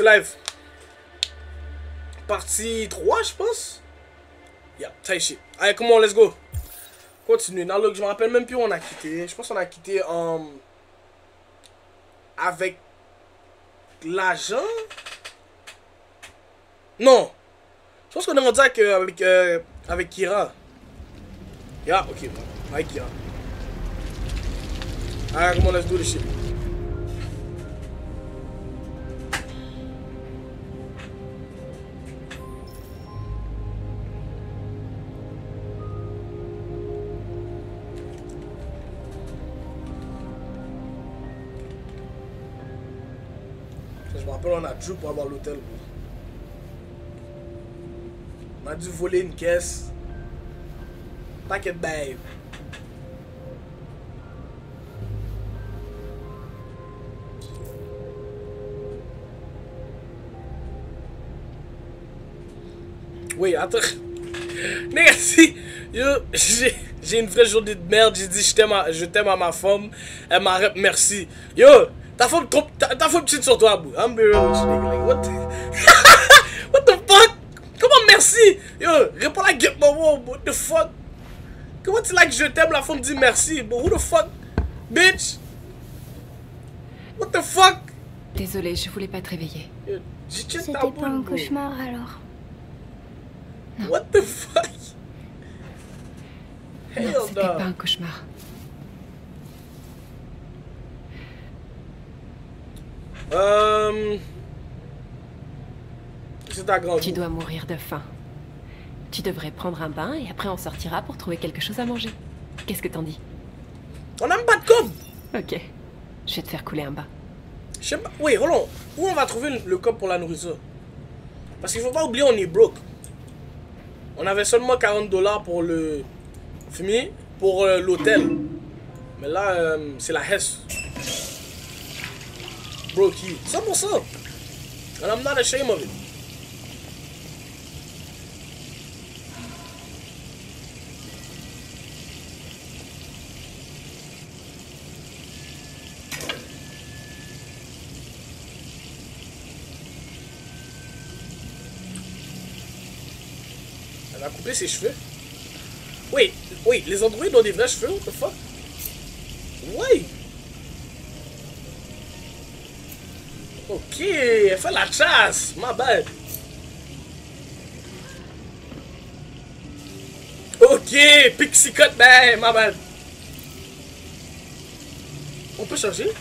Live. Partie 3, je pense. Yeah, ça y est. Allez, comment, let's go. Continue. Dans le, je me rappelle même plus où on a quitté. Je pense qu'on a quitté avec l'agent. Non. Je pense qu'on est rendu avec Kira. Yeah, ok. Avec Kira. Allez, comment, let's do this shit. Je me rappelle, on a dû pour avoir l'hôtel. On a dû voler une caisse. T'inquiète, babe. Oui, attends. Merci. J'ai une vraie journée de merde. J'ai dit je t'aime à ma femme. Elle m'a rep merci. Yo, ta femme petite sur toi, bou. I'm be real with you, nigga. Like, what the fuck? Comment merci? Yo, réponds la gueule, maman. What the fuck? Comment tu like je t'aime, la femme dit merci? But who the fuck? Bitch? What the fuck? Désolée, je voulais pas te réveiller. C'était pas un cauchemar alors. Non. What the fuck? Non, c'était pas un cauchemar. C'est ta grande. Tu dois mourir de faim. Tu devrais prendre un bain et après on sortira pour trouver quelque chose à manger. Qu'est-ce que t'en dis? On a même pas de com. Ok. Je vais te faire couler un bain. Je sais pas. Oui, Roland. Où on va trouver le cop pour la nourriture? Parce qu'il faut pas oublier, on est broke. On avait seulement 40 $ pour le fumier, pour l'hôtel. Mais là, c'est la Hesse. Brokey. 100%. And I'm not ashamed of it. Elle a coupé ses cheveux. Oui, les androïdes ont des vrais cheveux, what the fuck? Oui. Ok, elle fait la chasse, ma bad. Ok, pixie cut, ben, ma bad. On peut changer?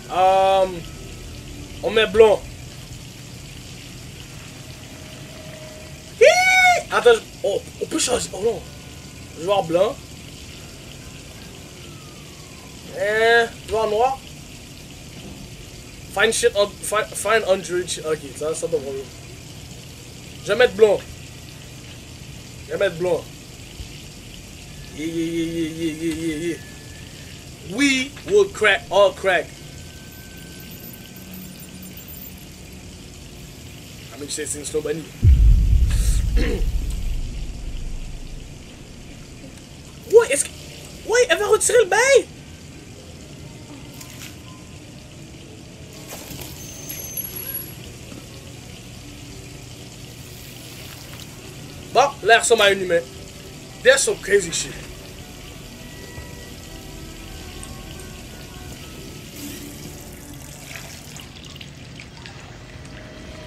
On met blanc. Attends, oh, on peut changer. Oh non. Joueur blanc. Joueur noir. Find shit on. Find Android shit. Ok, ça devrait. Je vais mettre blanc. Je vais mettre blanc. Yeah. We will crack all crack. I mean, c'est une slow bunny. Ouais, est-ce que. Ouais, elle va retirer le bail! Bon, là, elle ressemble à un humain. There's some crazy shit.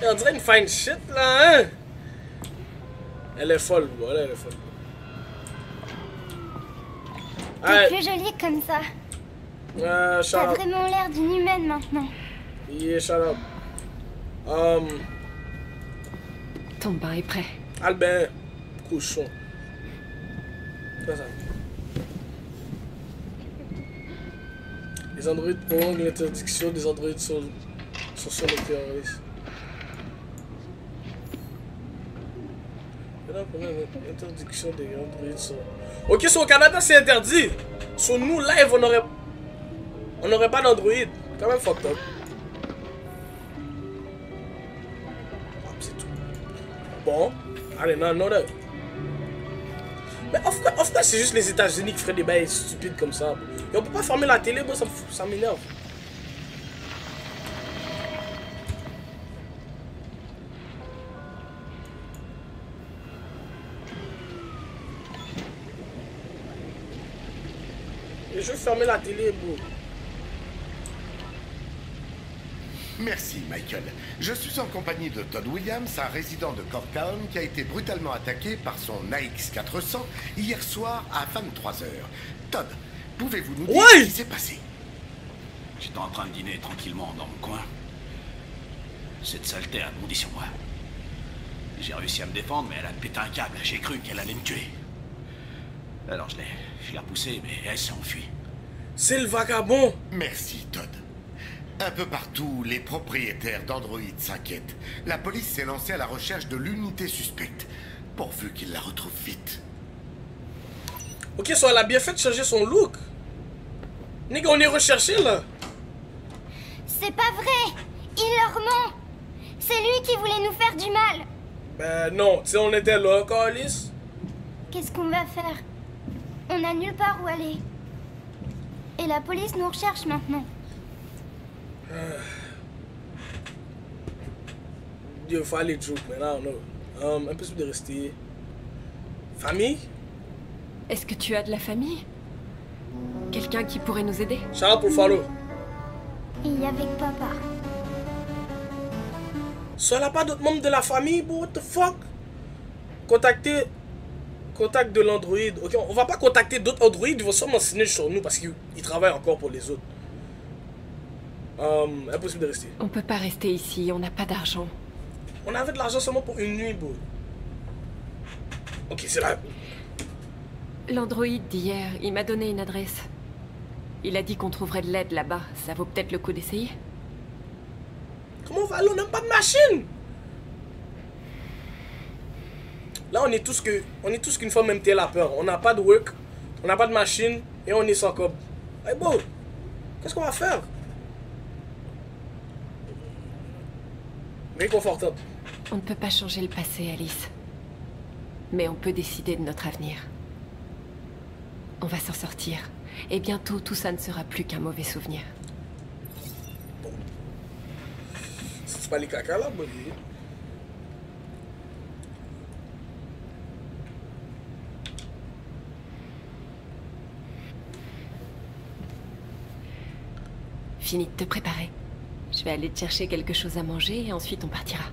Et on dirait une fine shit, là, hein? Elle est folle, voilà, elle est folle. T'es plus jolie comme ça. T'as vraiment l'air d'une humaine maintenant. Yeah, shut up. Ton bain est prêt. Albin, cochon. Quoi ça? Les androïdes prolongent l'interdiction des androïdes sur les terroristes. Interdiction des androïdes sur... Ok, sur au Canada c'est interdit. Sur nous live on n'aurait pas d'androïde. Quand même fucked up. C'est tout. Bon, allez, non, mais of course c'est juste les États-Unis qui feraient des bails stupides comme ça. Et on peut pas fermer la télé, moi ça m'énerve. je vais fermer la télé, bro. Merci, Michael. Je suis en compagnie de Todd Williams, un résident de Corktown qui a été brutalement attaqué par son AX400 hier soir à 23h. Todd, pouvez-vous nous dire ce qui s'est passé? J'étais en train de dîner tranquillement dans mon coin. Cette saleté a bondi sur moi. J'ai réussi à me défendre, mais elle a pété un câble. J'ai cru qu'elle allait me tuer. Alors je l'ai repoussée, mais elle s'est enfuie. C'est le vagabond. Merci, Todd. Un peu partout, les propriétaires d'Android s'inquiètent. La police s'est lancée à la recherche de l'unité suspecte, pourvu qu'ils la retrouvent vite. Ok, so elle a bien fait de changer son look. Nigga, on est recherché là. C'est pas vrai. Il leur ment. C'est lui qui voulait nous faire du mal. Ben non, tu sais, on était là, Carlis. Qu'est-ce qu'on va faire? On n'a nulle part où aller. Et la police nous recherche maintenant. Il faut aller joke, mais là, non. Impossible de rester. Famille? Est-ce que tu as de la famille? Quelqu'un qui pourrait nous aider? Shout pour follow. Il y avait papa. Ça n'a pas d'autres membres de la famille, bro. What the fuck? Contact de l'Android. Ok, on va pas contacter d'autres Android. Ils vont sûrement signer sur nous parce qu'ils travaillent encore pour les autres. Impossible de rester. On peut pas rester ici, on n'a pas d'argent. On avait de l'argent seulement pour une nuit, bro. Ok, c'est là. L'Android d'hier, il m'a donné une adresse. Il a dit qu'on trouverait de l'aide là-bas. Ça vaut peut-être le coup d'essayer. Comment on va aller? On n'a pas de machine. Là, on est tous qu'une femme MTL a peur. On n'a pas de work, on n'a pas de machine et on est sans cob. Hey, bro, qu'est-ce qu'on va faire? Réconfortable. On ne peut pas changer le passé, Alice. Mais on peut décider de notre avenir. On va s'en sortir. Et bientôt, tout ça ne sera plus qu'un mauvais souvenir. Bon. C'est pas les caca là, bon. Fini de te préparer. Je vais aller te chercher quelque chose à manger et ensuite on partira.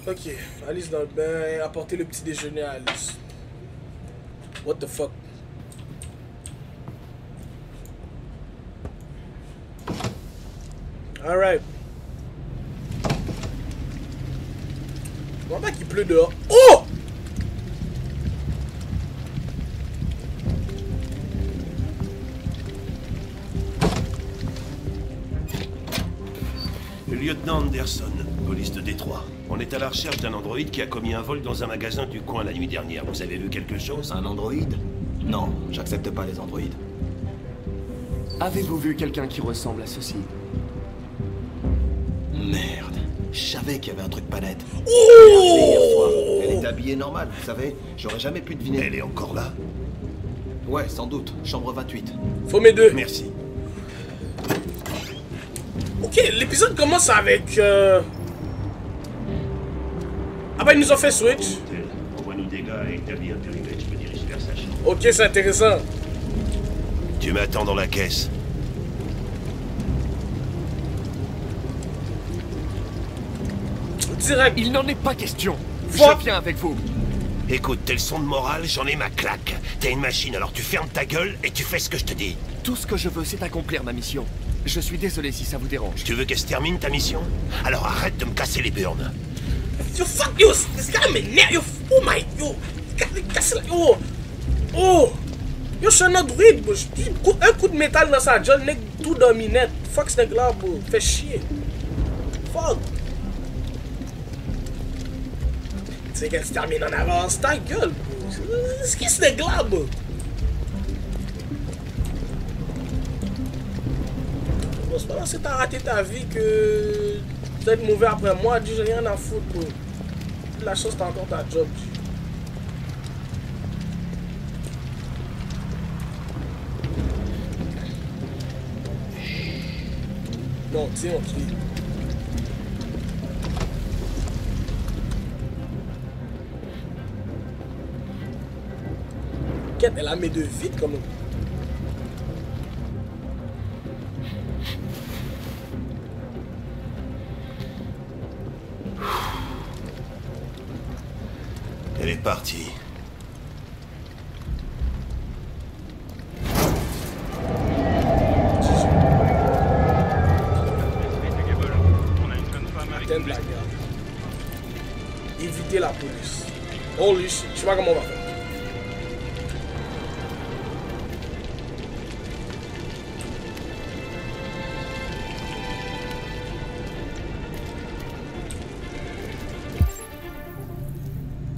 Ok, Alice dans le bain, apporter le petit déjeuner à Alice. What the fuck? Alright. Je vois pas qu'il pleut dehors. Oh! Lieutenant Anderson, police de Détroit. On est à la recherche d'un androïde qui a commis un vol dans un magasin du coin la nuit dernière. Vous avez vu quelque chose? Un androïde? Non, j'accepte pas les androïdes. Avez-vous vu quelqu'un qui ressemble à ceci? Merde, je savais qu'il y avait un truc pas net. Oh! Elle est habillée normale, vous savez. J'aurais jamais pu deviner. Elle est encore là? Ouais, sans doute. Chambre 28. Faut mes deux. Merci. Ok, l'épisode commence avec... Ah bah ils nous ont fait switch. Envoie-nous des gars et établis un périmètre. Je me dirige vers sa chambre. Ok, c'est intéressant. Tu m'attends dans la caisse. Direct. Il n'en est pas question. Fuck. Je viens avec vous. Écoute, t'es leçon de morale, j'en ai ma claque. T'es une machine, alors tu fermes ta gueule et tu fais ce que je te dis. Tout ce que je veux, c'est accomplir ma mission. Je suis désolé si ça vous dérange. Tu veux qu'elle se termine ta mission? Alors arrête de me casser les burnes. Yo, fuck, yo, this guy m'énerve, yo, oh my, yo, yo, oh, yo, je suis un android, bro, un coup de métal dans sa gueule, nègre, tout dans mes net, fuck ce nègre là, bro, fait chier, fuck. Tu sais qu'elle se termine en avance, ta gueule, bro, c'est qui ce nègre là, bro? Bon, c'est pas parce que t'as raté ta vie que tu vas être mauvais après moi, dis, j'ai rien à foutre, bro. La chose, t'as encore ta job. Non, tiens, on tue. Quête, elle a mis de vite quand même. Elle est partie. Atteindre la gare. Éviter la police. Holy shit, je sais pas comment on va faire.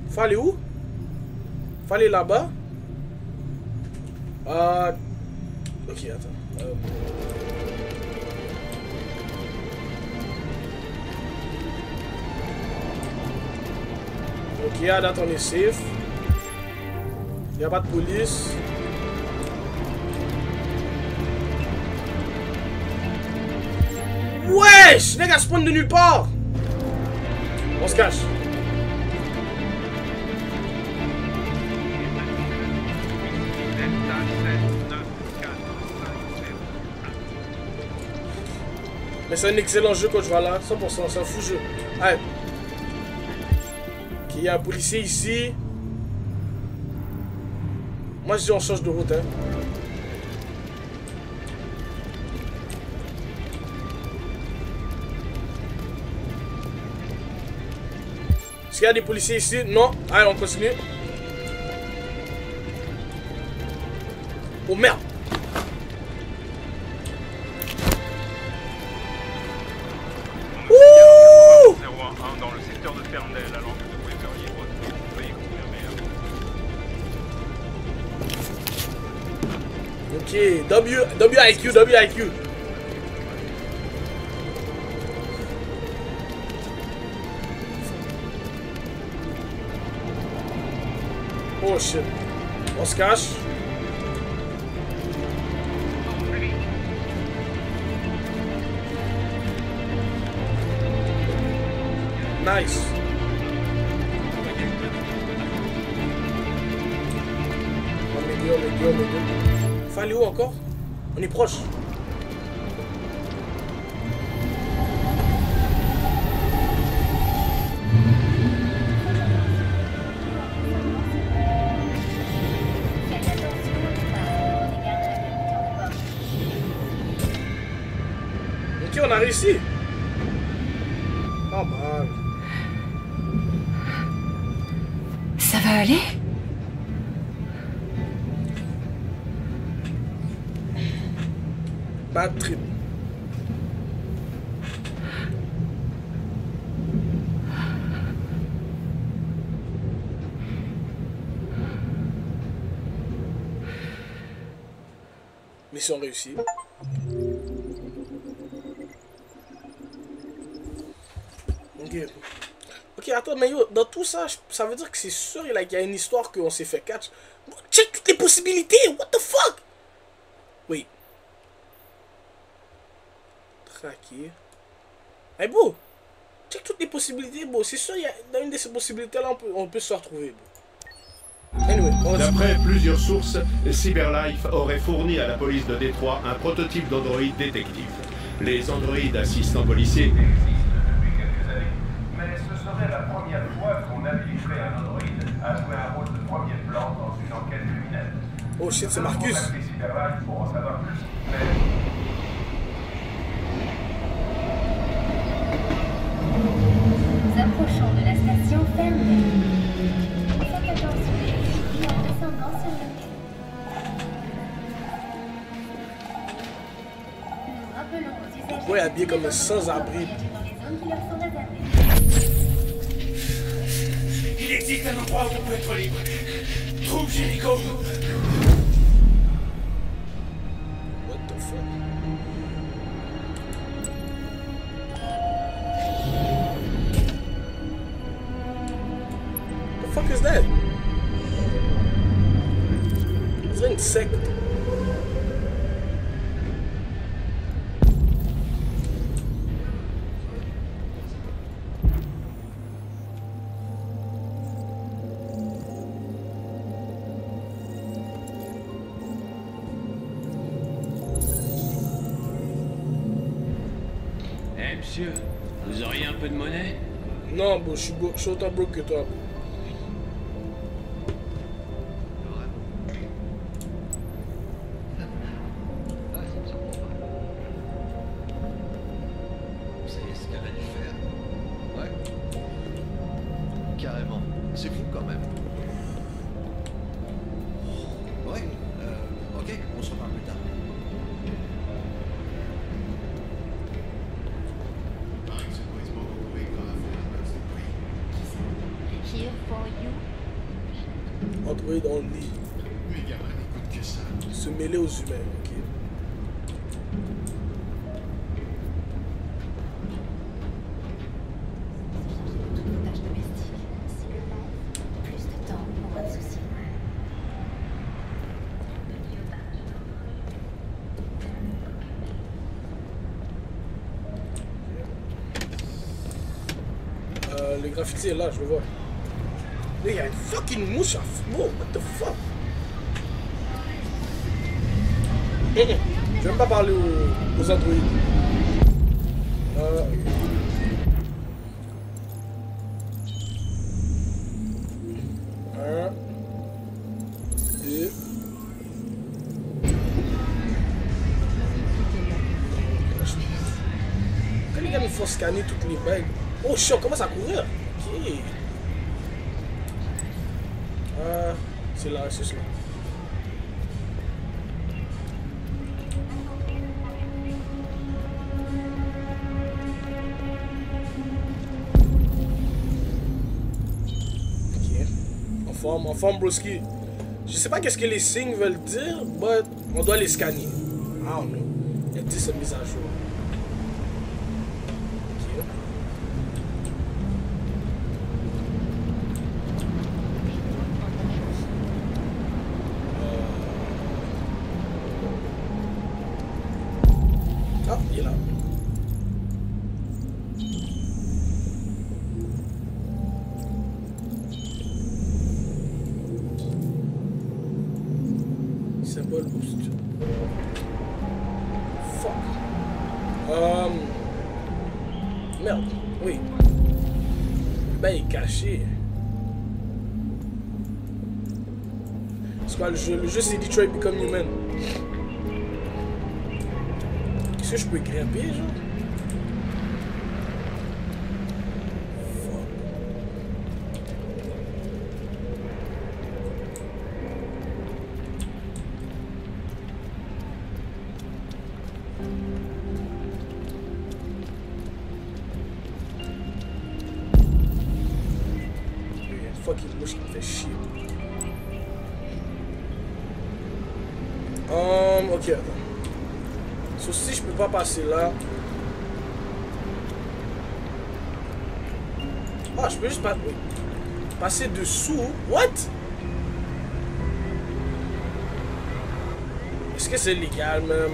Fallait où? Fallait là-bas? Ok, attends. Ok, à date on est safe. Il n'y a pas de police. Wesh! Les gars spawn de nulle part! On se cache. Mais c'est un excellent jeu que je vois là, 100%, c'est un fou jeu. Allez. Ok, il y a un policier ici. Moi je dis on change de route, hein. Est-ce qu'il y a des policiers ici? Non. Allez, on continue. Oh merde! Dans le secteur de Ferndale, à l'angle de Weaverly Road. Veuillez confirmer. Ok, WIQ. Oh shit. On se cache. Nice. On est deux. Fallait où encore? On est proche. Ok, on a réussi. Pas mal. Ça va aller? Bad trip. Mission réussie. Ok, attends, mais yo, dans tout ça, ça veut dire que c'est sûr qu'il y a une histoire qu'on s'est fait catch. Check toutes les possibilités, what the fuck? Oui. Traquer. Hey, bro, check toutes les possibilités, bro. C'est sûr, dans une de ces possibilités-là, on peut se retrouver, bro. Anyway, d'après plusieurs sources, Cyberlife aurait fourni à la police de Détroit un prototype d'androïde détective. Les androïdes assistants policiers. Mais ce serait la première fois qu'on habiliterait un androïde à jouer un rôle de premier plan dans une enquête criminelle. Oh shit, c'est Marcus. Pour en savoir plus. Nous approchons de la station Ferndale. Faites attention en descendant sur le quai. Nous rappelons aux usagers. Ouais, habillé comme un sans-abri. Dans les zones qui leur sont réservées. Il existe un endroit où on peut être libre. Trouve Jericho. What the fuck? The fuck is that? On dirait une secte. Monsieur, vous auriez un peu de monnaie? Non, bon, je suis autant broke que toi. Vous savez ce qu'elle a dû faire? Ouais. Carrément. C'est fou quand même. Ouais, ok, on se reparle plus tard. Here for you. Android only. Mais gamin, n'écoute que ça. Se mêler aux humains, ok. Tâche domestique. S'il le manque, plus de temps pour moins de soucis. Le graffiti est là, je le vois. Mais il y a une fucking mouche à fou. What the fuck? Je vais même pas parler aux androïdes. Un, deux. Quand les gars me font scanner toutes les bagues. Oh shit, on commence à courir. Ok. C'est là, c'est cela. Ok. En forme, broski. Je sais pas qu'est-ce que les signes veulent dire, mais on doit les scanner. I don't know. Il y a 10 mises à jour. Ah, il est là. Symbole boost. Fuck. Merde. Oui. Ben, il est caché. C'est quoi le jeu? Le jeu, c'est Detroit Become Human. Est-ce que je peux grimper, genre? Fuck. Fucking mouche qui me fait chier. Ok, attends. So, si je peux pas passer là. Ah, je peux juste pas. Oui. Passer dessous. What? Est-ce que c'est légal, même?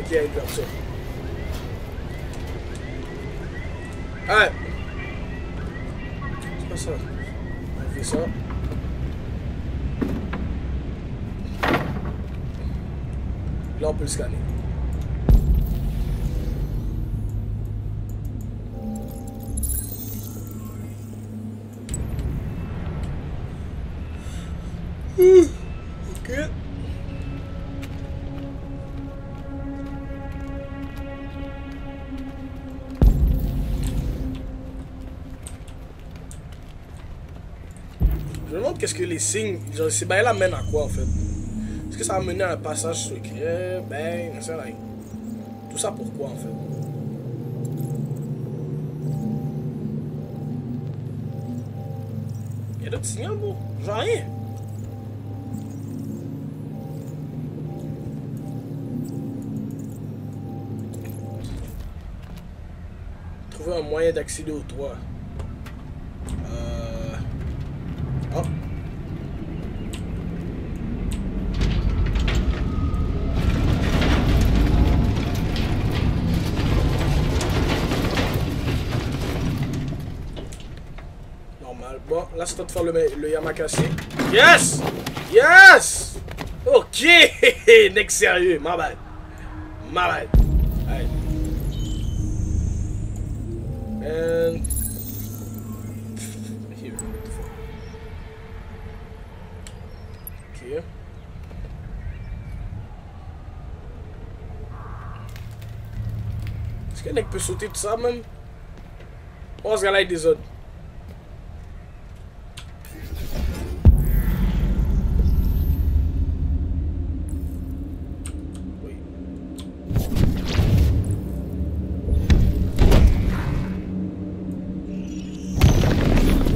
Ok, il y a une personne. Ah! C'est pas ça. On fait ça. Là, on peut le scanner. Ok. Je me demande qu'est-ce que les signes, genre, ces bails là mènent à quoi en fait? Est-ce que ça va mener à un passage secret? Ben, c'est vrai. Tout ça pourquoi en fait? Il y a d'autres signaux, bro? Genre rien. Trouver un moyen d'accéder au toit. Oh. Bon, là c'est temps de faire le Yamakasi. Yes! Yes! Ok! Next sérieux, my bad. My bad. And here. Ok. Est-ce qu'un mec peut sauter tout ça même? Oh, ce gars-là est des autres.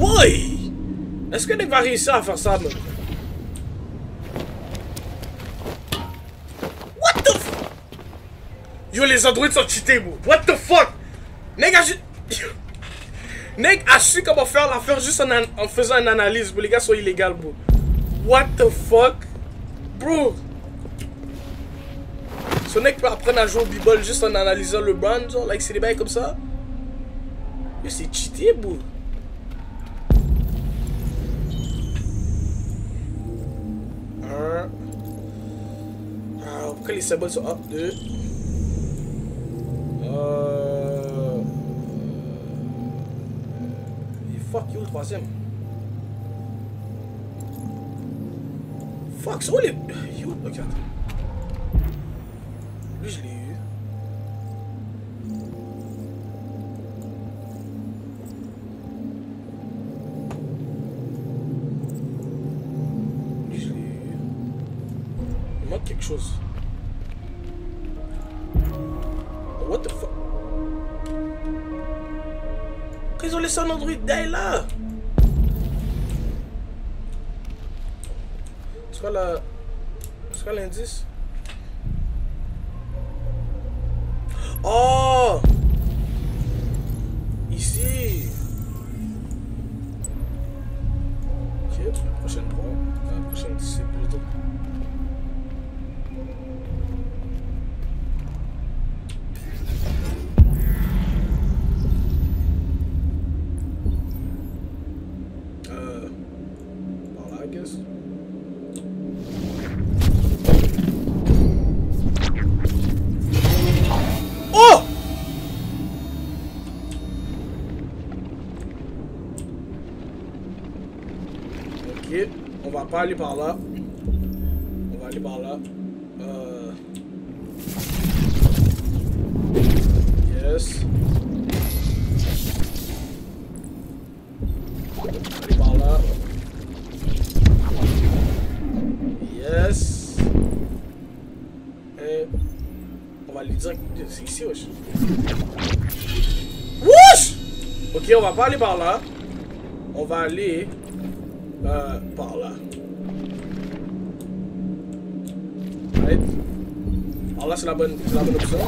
Oui! Est-ce que mec va réussir à faire ça même? What the fuck? Yo, les androïdes sont cheatés, bro. What the fuck? Mec a su comment faire l'affaire juste en faisant une analyse, bro. Les gars sont illégaux, bro. What the fuck? Bro. Ce mec peut apprendre à jouer au b-ball juste en analysant le brand, genre, like c'est des bails comme ça. Yo, c'est cheaté, bro. Pourquoi les symboles sont 1, 2. Et fuck you le troisième. Fuck, c'est où les. Yo, ok, attends. Lui, je l'ai eu. Lui, je l'ai eu. Il manque quelque chose. What the fuck? Ils ont laissé un android d'ailleurs là. C'est quoi la... C'est quoi l'indice? Oh! Ici. Ok, la prochaine proie. La prochaine disciple plutôt. On va pas aller par là. On va aller par là. Yes. On va aller par là. Yes. Et on va aller direct. C'est ici, wesh. Wesh! Ok, on va pas aller par là. On va aller par là. Right. Alors là, c'est la bonne option.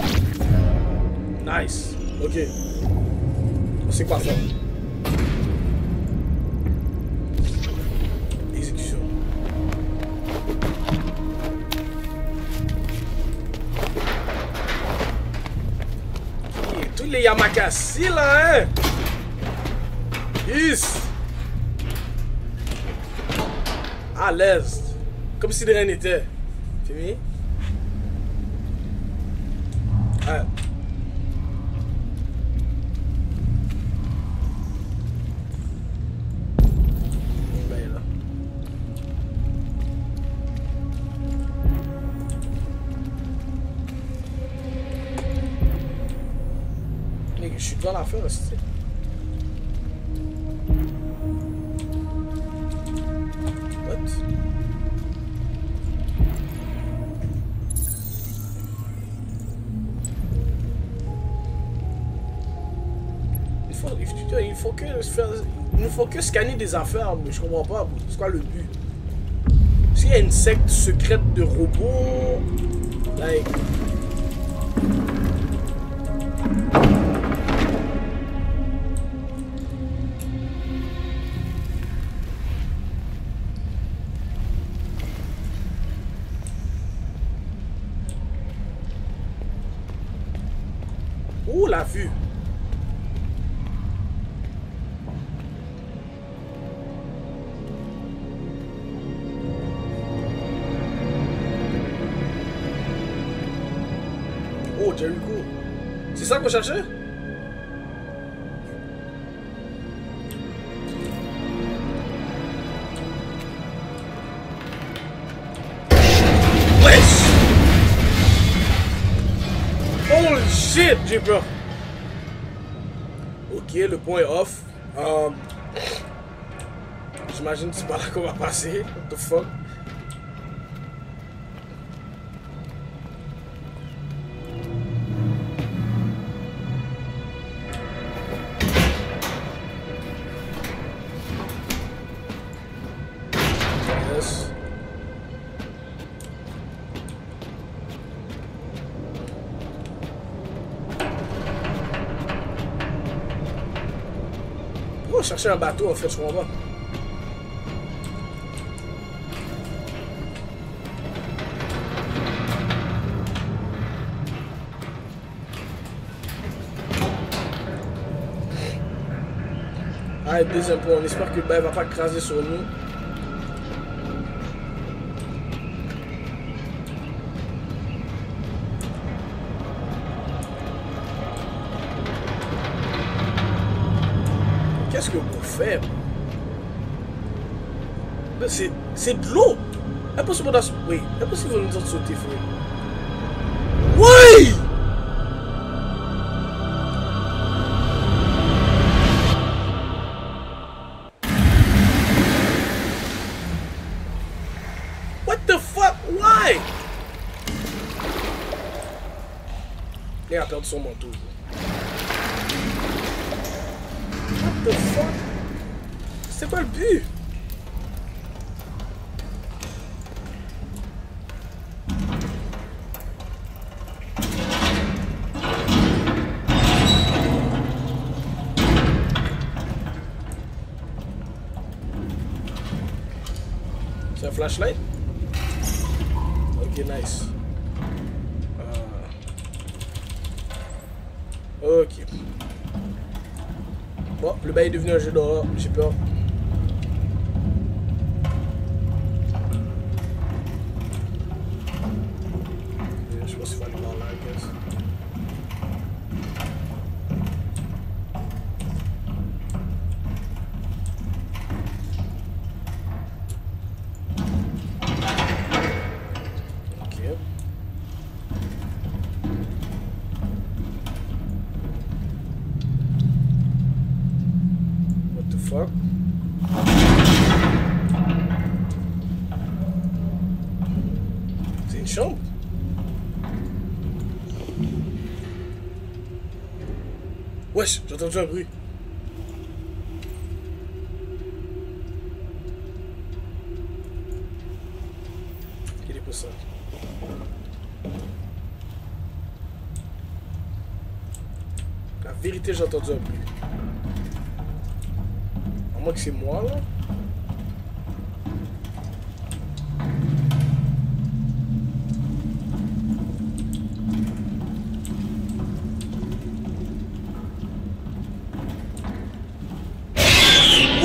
Nice. Ok. C'est quoi ça? Exécution. Okay. Tous les Yamakasi là, hein? Yes. À l'aise. Comme si de rien n'était. Fini? Ouais. Ben là. Mec, je suis devant l'affaire, c'est... Il ne faut que scanner des affaires, mais je comprends pas. C'est quoi le but? S'il y a une secte secrète de robots, like... Ouh, la vue. Oh, Jericho. C'est ça qu'on cherchait? shit, j'ai peur. Ok, le point est off. J'imagine que c'est pas là qu'on va passer. What the fuck? Yes. Pourquoi chercher un bateau en fait, je comprends pas. Ah, deuxième point, on espère que le bain va pas craser sur nous. Qu'est-ce que vous faites? C'est de l'eau! Impossible de... Oui, impossible de nous sauter, frère. Oui! What the fuck? Why? Il a perdu son manteau. What the fuck? C'est pas le but? C'est un flashlight? Ok, nice. Ok. Bon, le bail est devenu un jeu d'horreur, j'ai peur. Je pense qu'il faut aller par là, I guess. Ok. What the fuck? C'est une chambre? Wesh, j'ai entendu un bruit. Il est pour ça. La vérité, j'ai entendu un bruit. À moins que c'est moi, là.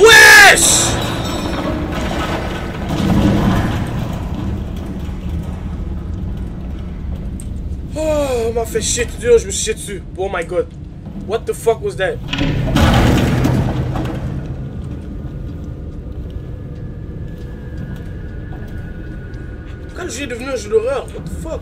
Wesh! Oh, on m'a fait chier dessus, je me suis chié dessus. Oh my god. What the fuck was that? Pourquoi le jeu est devenu un jeu d'horreur? What the fuck?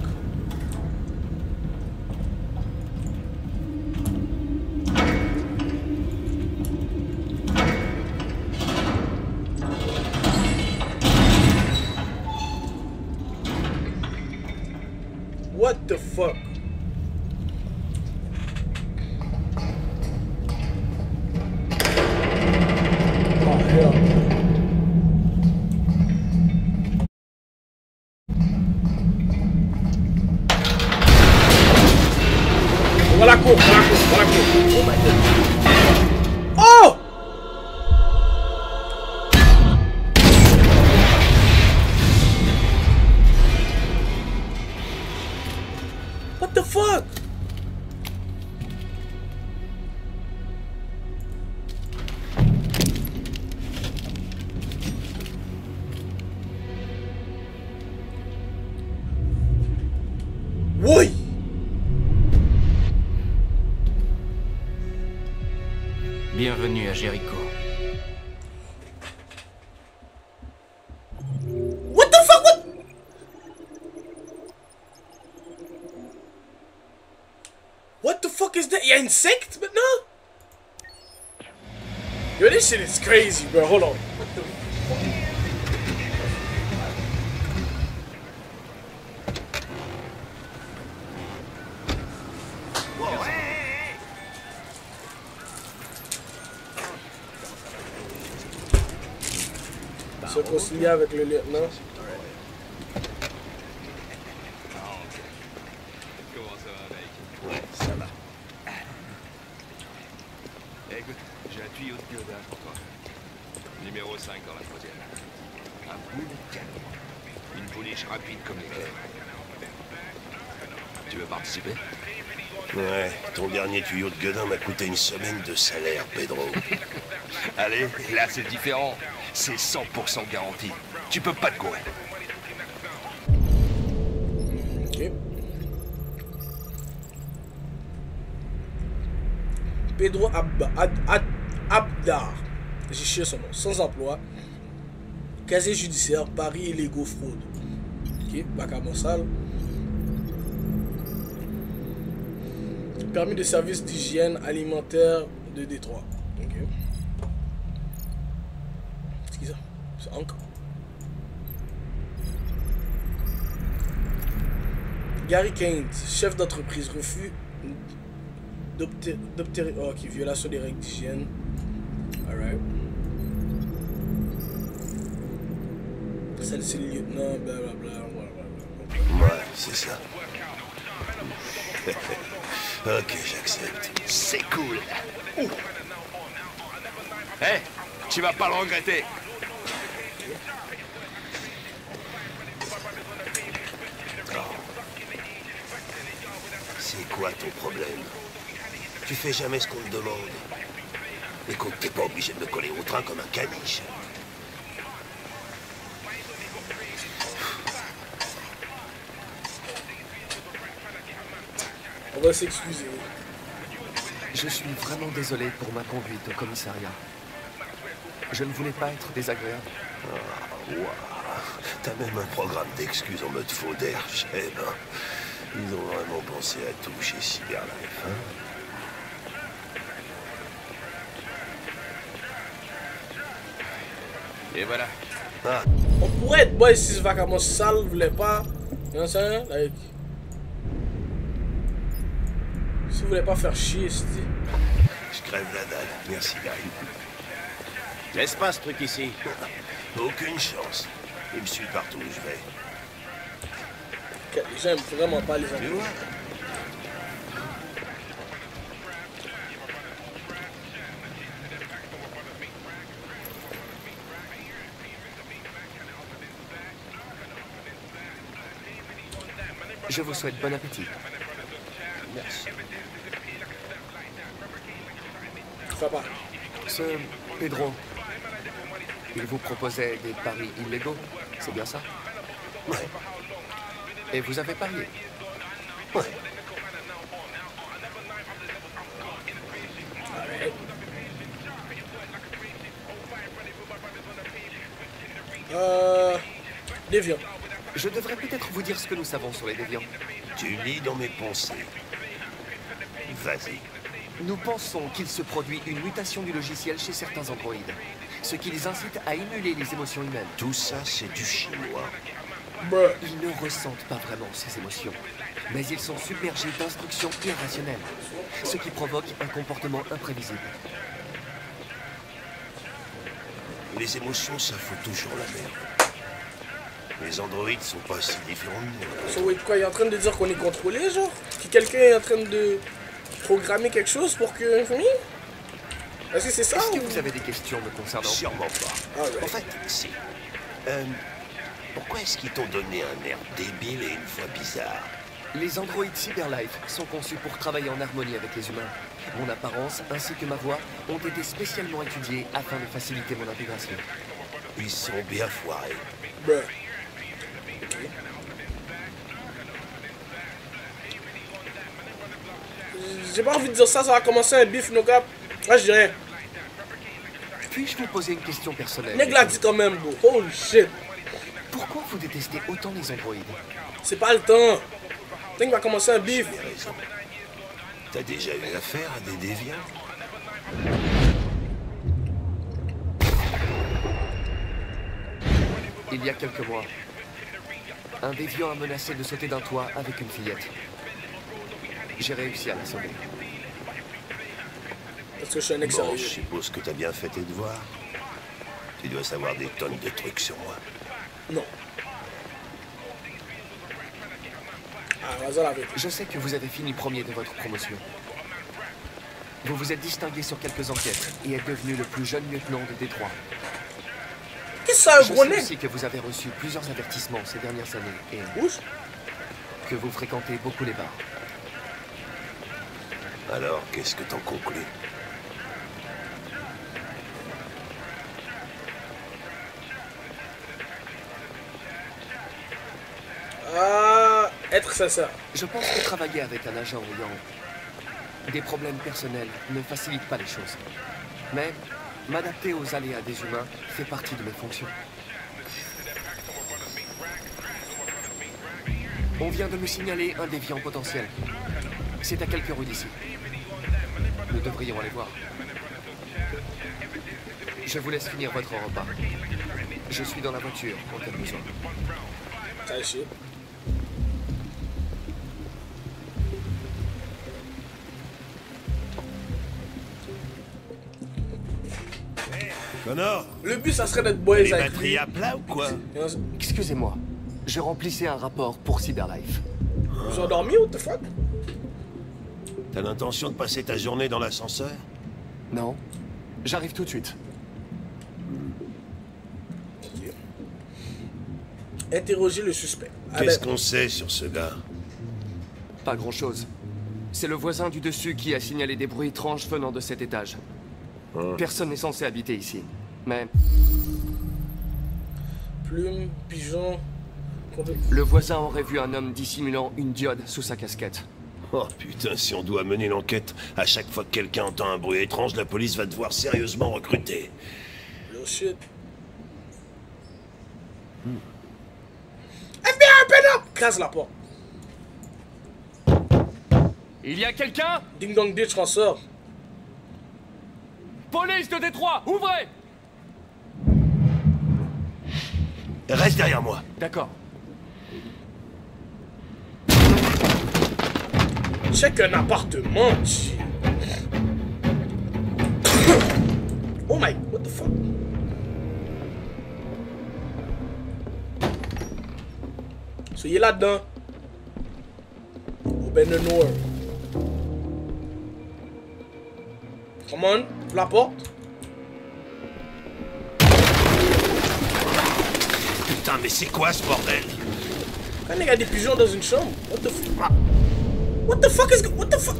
What the fuck? Oh hell. Voilà court, voilà court, voilà court. Oh my god. Oh! What the fuck? Oui! Bienvenue à Jéricho. What the fuck? What the y a une secte maintenant? Yo, this shit is crazy, bro. Hold on. What the fuck? Se concilier avec le lieutenant. Comment ça va, mec? Ouais, ça va. Écoute, j'ai un tuyau de Godin pour toi. Numéro 5 dans la 3e. Un boule de canon. Une pouliche rapide comme l'éclair. Tu veux participer? Ouais, ton dernier tuyau de gueudin m'a coûté une semaine de salaire, Pedro. Allez, là c'est différent. C'est 100% garanti. Tu peux pas te courir. Ok. Pedro Abdar. J'ai chié son nom. Sans emploi. Casier judiciaire, paris illégaux, fraude. Ok, bac à Monsal. Permis de service d'hygiène alimentaire de Détroit. Ok. C'est qui ça? C'est Hank. Gary Keynes, chef d'entreprise, refus d'obtenir. Oh, ok, violation des règles d'hygiène. Alright. Celle-ci, le lieutenant, blablabla. Ouais, c'est ça. Ok, j'accepte. C'est cool. Hé, tu vas pas le regretter. C'est quoi ton problème? Tu fais jamais ce qu'on te demande. Écoute, t'es pas obligé de me coller au train comme un caniche. On va s'excuser. Je suis vraiment désolé pour ma conduite au commissariat. Je ne voulais pas être désagréable. Ah, wow. T'as même un programme d'excuses en mode faux d'air, j'aime. Ils ont vraiment pensé à tout chez Cyberlife, hein? Et voilà. Ah. On pourrait être boy si ce vacament sale voulait pas. Non, c'est like. Si vous voulez pas faire chier, c'est. Je crève la dalle. Merci, Gary. Laisse pas ce truc ici. Aucune chance. Il me suit partout où je vais. Les gens aiment vraiment pas les enfants. Je vous souhaite bon appétit. Merci. Fais pas. Ce Pedro, il vous proposait des paris illégaux, c'est bien ça? Ouais. Et vous avez parié? Ouais. Déviant. Je devrais peut-être vous dire ce que nous savons sur les déviants. Tu lis dans mes pensées. Vas-y. Nous pensons qu'il se produit une mutation du logiciel chez certains androïdes, ce qui les incite à émuler les émotions humaines. Tout ça, c'est du chinois. Ils ne ressentent pas vraiment ces émotions, mais ils sont submergés d'instructions irrationnelles, ce qui provoque un comportement imprévisible. Les émotions, ça fout toujours la merde. Les androïdes sont pas si différents de nous. So, wait, quoi, il est en train de dire qu'on est contrôlé, genre? Que quelqu'un est en train de programmer quelque chose pour que... Est-ce que c'est ça? Est-ce que vous avez des questions me concernant? Sûrement pas. Ah, ouais. En fait, si. Pourquoi est-ce qu'ils t'ont donné un air débile et une voix bizarre? Les androïdes Cyberlife sont conçus pour travailler en harmonie avec les humains. Mon apparence ainsi que ma voix ont été spécialement étudiées afin de faciliter mon intégration. Ils sont bien foirés. Bruh. J'ai pas envie de dire ça, ça va commencer un bif, no cap. Moi, je dirais. Puis-je vous poser une question personnelle? Nègre l'a dit quand même, bro. Holy shit. Pourquoi vous détestez autant les androïdes? C'est pas le temps. Nègre va commencer un bif. T'as déjà eu affaire à des déviants? Il y a quelques mois, un déviant a menacé de sauter d'un toit avec une fillette. J'ai réussi à la sauver. Parce que je suis un Bon, ex-sérieux. je suppose que t'as bien fait tes devoirs. Tu dois savoir des tonnes de trucs sur moi. Non. Ah, vas-y la vérité. Je sais que vous avez fini premier de votre promotion. Vous vous êtes distingué sur quelques enquêtes et êtes devenu le plus jeune lieutenant de Détroit. Qu'est-ce que c'est un Je gros sais nez? aussi que vous avez reçu plusieurs avertissements ces dernières années et que vous fréquentez beaucoup les bars. Alors, qu'est-ce que t'en conclus? Être sincère. Je pense que travailler avec un agent ayant des problèmes personnels ne facilite pas les choses. Mais m'adapter aux aléas des humains fait partie de mes fonctions. On vient de me signaler un déviant potentiel. C'est à quelques rues d'ici. Nous devrions aller voir. Je vous laisse finir votre repas. Je suis dans la voiture en cas de besoin. Ça y est. Connor, le but, ça serait d'être boys les avec batteries lui. à plat ou quoi? Excusez-moi, je remplissais un rapport pour Cyberlife. Vous avez dormi, what the fuck? T'as l'intention de passer ta journée dans l'ascenseur? Non, j'arrive tout de suite. Interroger le suspect. Qu'est-ce qu'on sait sur ce gars? Pas grand-chose. C'est le voisin du dessus qui a signalé des bruits étranges venant de cet étage. Personne n'est censé habiter ici, mais... Plume, pigeon... Le voisin aurait vu un homme dissimulant une diode sous sa casquette. Oh putain, si on doit mener l'enquête, à chaque fois que quelqu'un entend un bruit étrange, la police va devoir sérieusement recruter. Oh shit. FBI, open up! Casse la porte. Il y a quelqu'un? Ding dong ditch, ressort. Police de Détroit, ouvrez! Reste derrière moi. D'accord. Check un appartement, G. Oh my, what the fuck? Soyez là-dedans. Open the door. Come on, ouvre la porte. Putain, mais c'est quoi ce bordel? Quand il y a des pigeons dans une chambre, what the fuck? What the fuck is... What the fuck?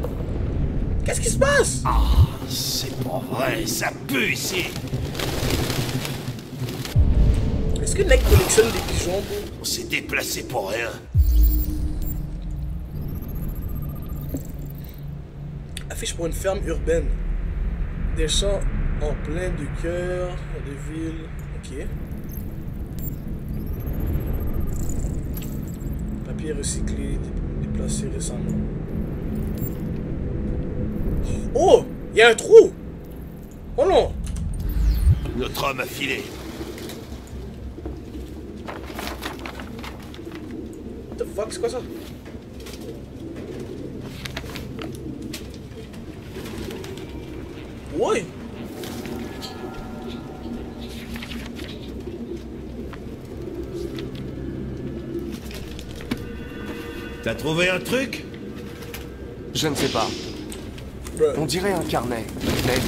Qu'est-ce qui se passe? Ah, c'est pas vrai, ça pue ici. Est-ce que Nick collectionne des pigeons, bro? On s'est déplacé pour rien. Affiche pour une ferme urbaine. Des champs en plein du cœur de ville. Ok. Papier recyclé, déplacé récemment. Oh! Il y a un trou! Oh non! Notre homme a filé. What the fuck, c'est quoi ça? Ouais! T'as trouvé un truc? Je ne sais pas. On dirait un carnet, mais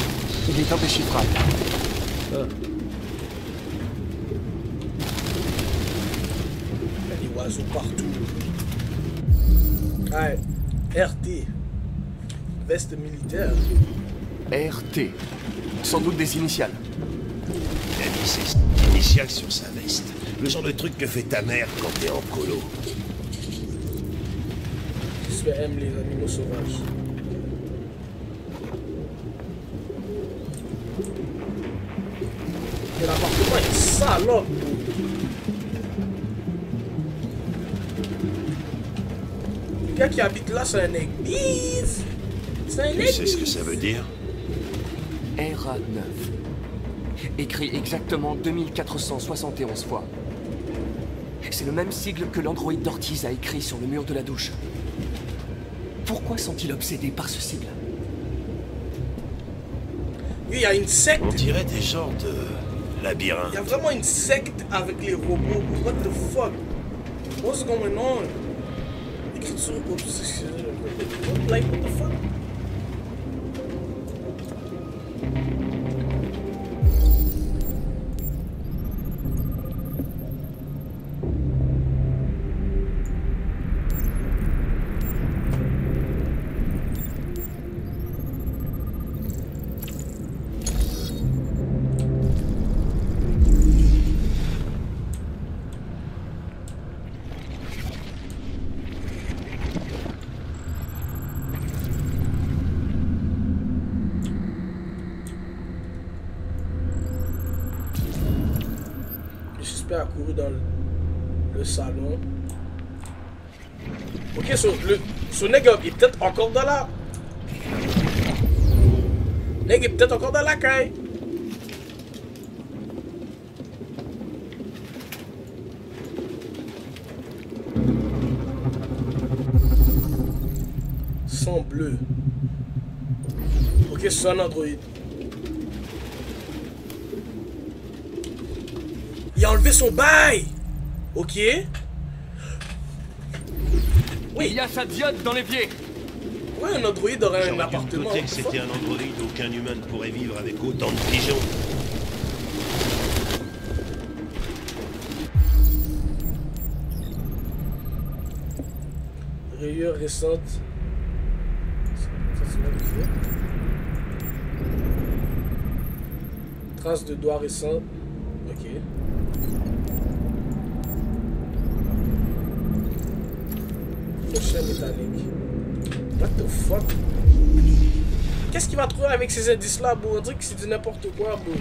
il est indéchiffrable. Il y a des oiseaux partout. Ouais. RT. Veste militaire. RT. Sans doute des initiales. Il a mis ses initiales sur sa veste. Le genre de truc que fait ta mère quand t'es en colo. Je aime les animaux sauvages. Et l'appartement est salope. Le gars qui habite là, c'est un église. Tu sais ce que ça veut dire? RA9. Écrit exactement 2471 fois. C'est le même sigle que l'androïde d'Ortiz a écrit sur le mur de la douche. Pourquoi sont-ils obsédés par ce sigle? Il y a une secte. On dirait des genres de labyrinthe. Il y a vraiment une secte avec les robots. What the fuck? What's going on? Écriture obsessionnelle. Like, what the fuck? A couru dans le salon. Ok, ce nègre est peut-être encore dans la... Nègre est peut-être encore dans la caille. Sang bleu. Ok, c'est un androïde. Il a enlevé son bail. Ok. Oui. Il y a sa diode dans l'évier. Ouais, un androïde aurait un appartement. Que c'était un androïde, aucun humain ne pourrait vivre avec autant de pigeons. Rayures récentes. Traces de doigts récents. Ok. Crochet métallique. What the fuck? Qu'est-ce qu'il va trouver avec ces indices-là, bro? On dirait que c'est du n'importe quoi, bro.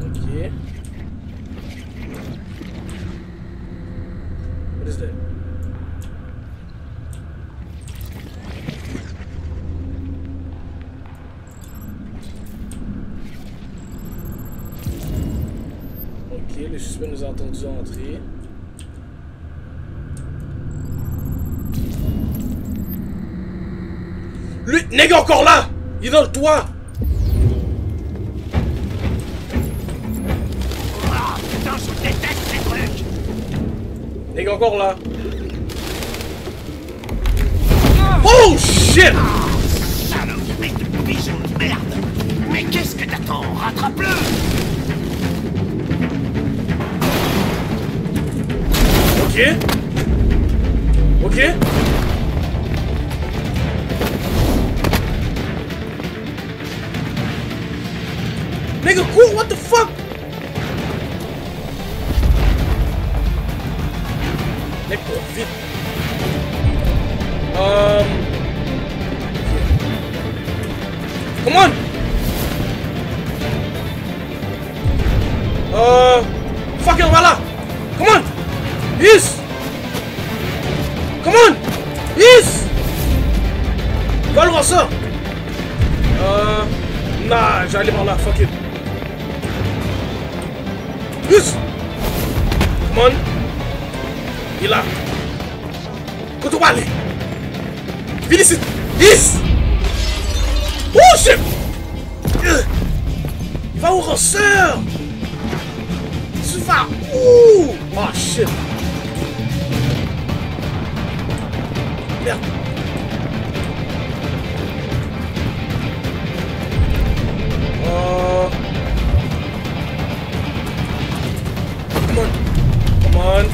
Ok. What is that? Ok, le suspect nous a entendu entrer. Lui, nègre encore là! Il est dans le toit! Ah, putain, je déteste ces trucs! Nègre encore là! Oh shit! Salope de pigeon de merde! Mais qu'est-ce que t'attends? Rattrape-le! Ok. Ok. Nigga, cool, what the fuck? Nigga, vite. Come on. Fucking voilà. Come on. Yes. Come on. Yes. Va le voir ça. Nah, j'allais par là, fuck it. Yes! Come on! Il est là! Où tu vas aller? Viens ici! Yes! Oh shit! Va au ranceur! Tu vas où? Oh shit! Merde! Come on.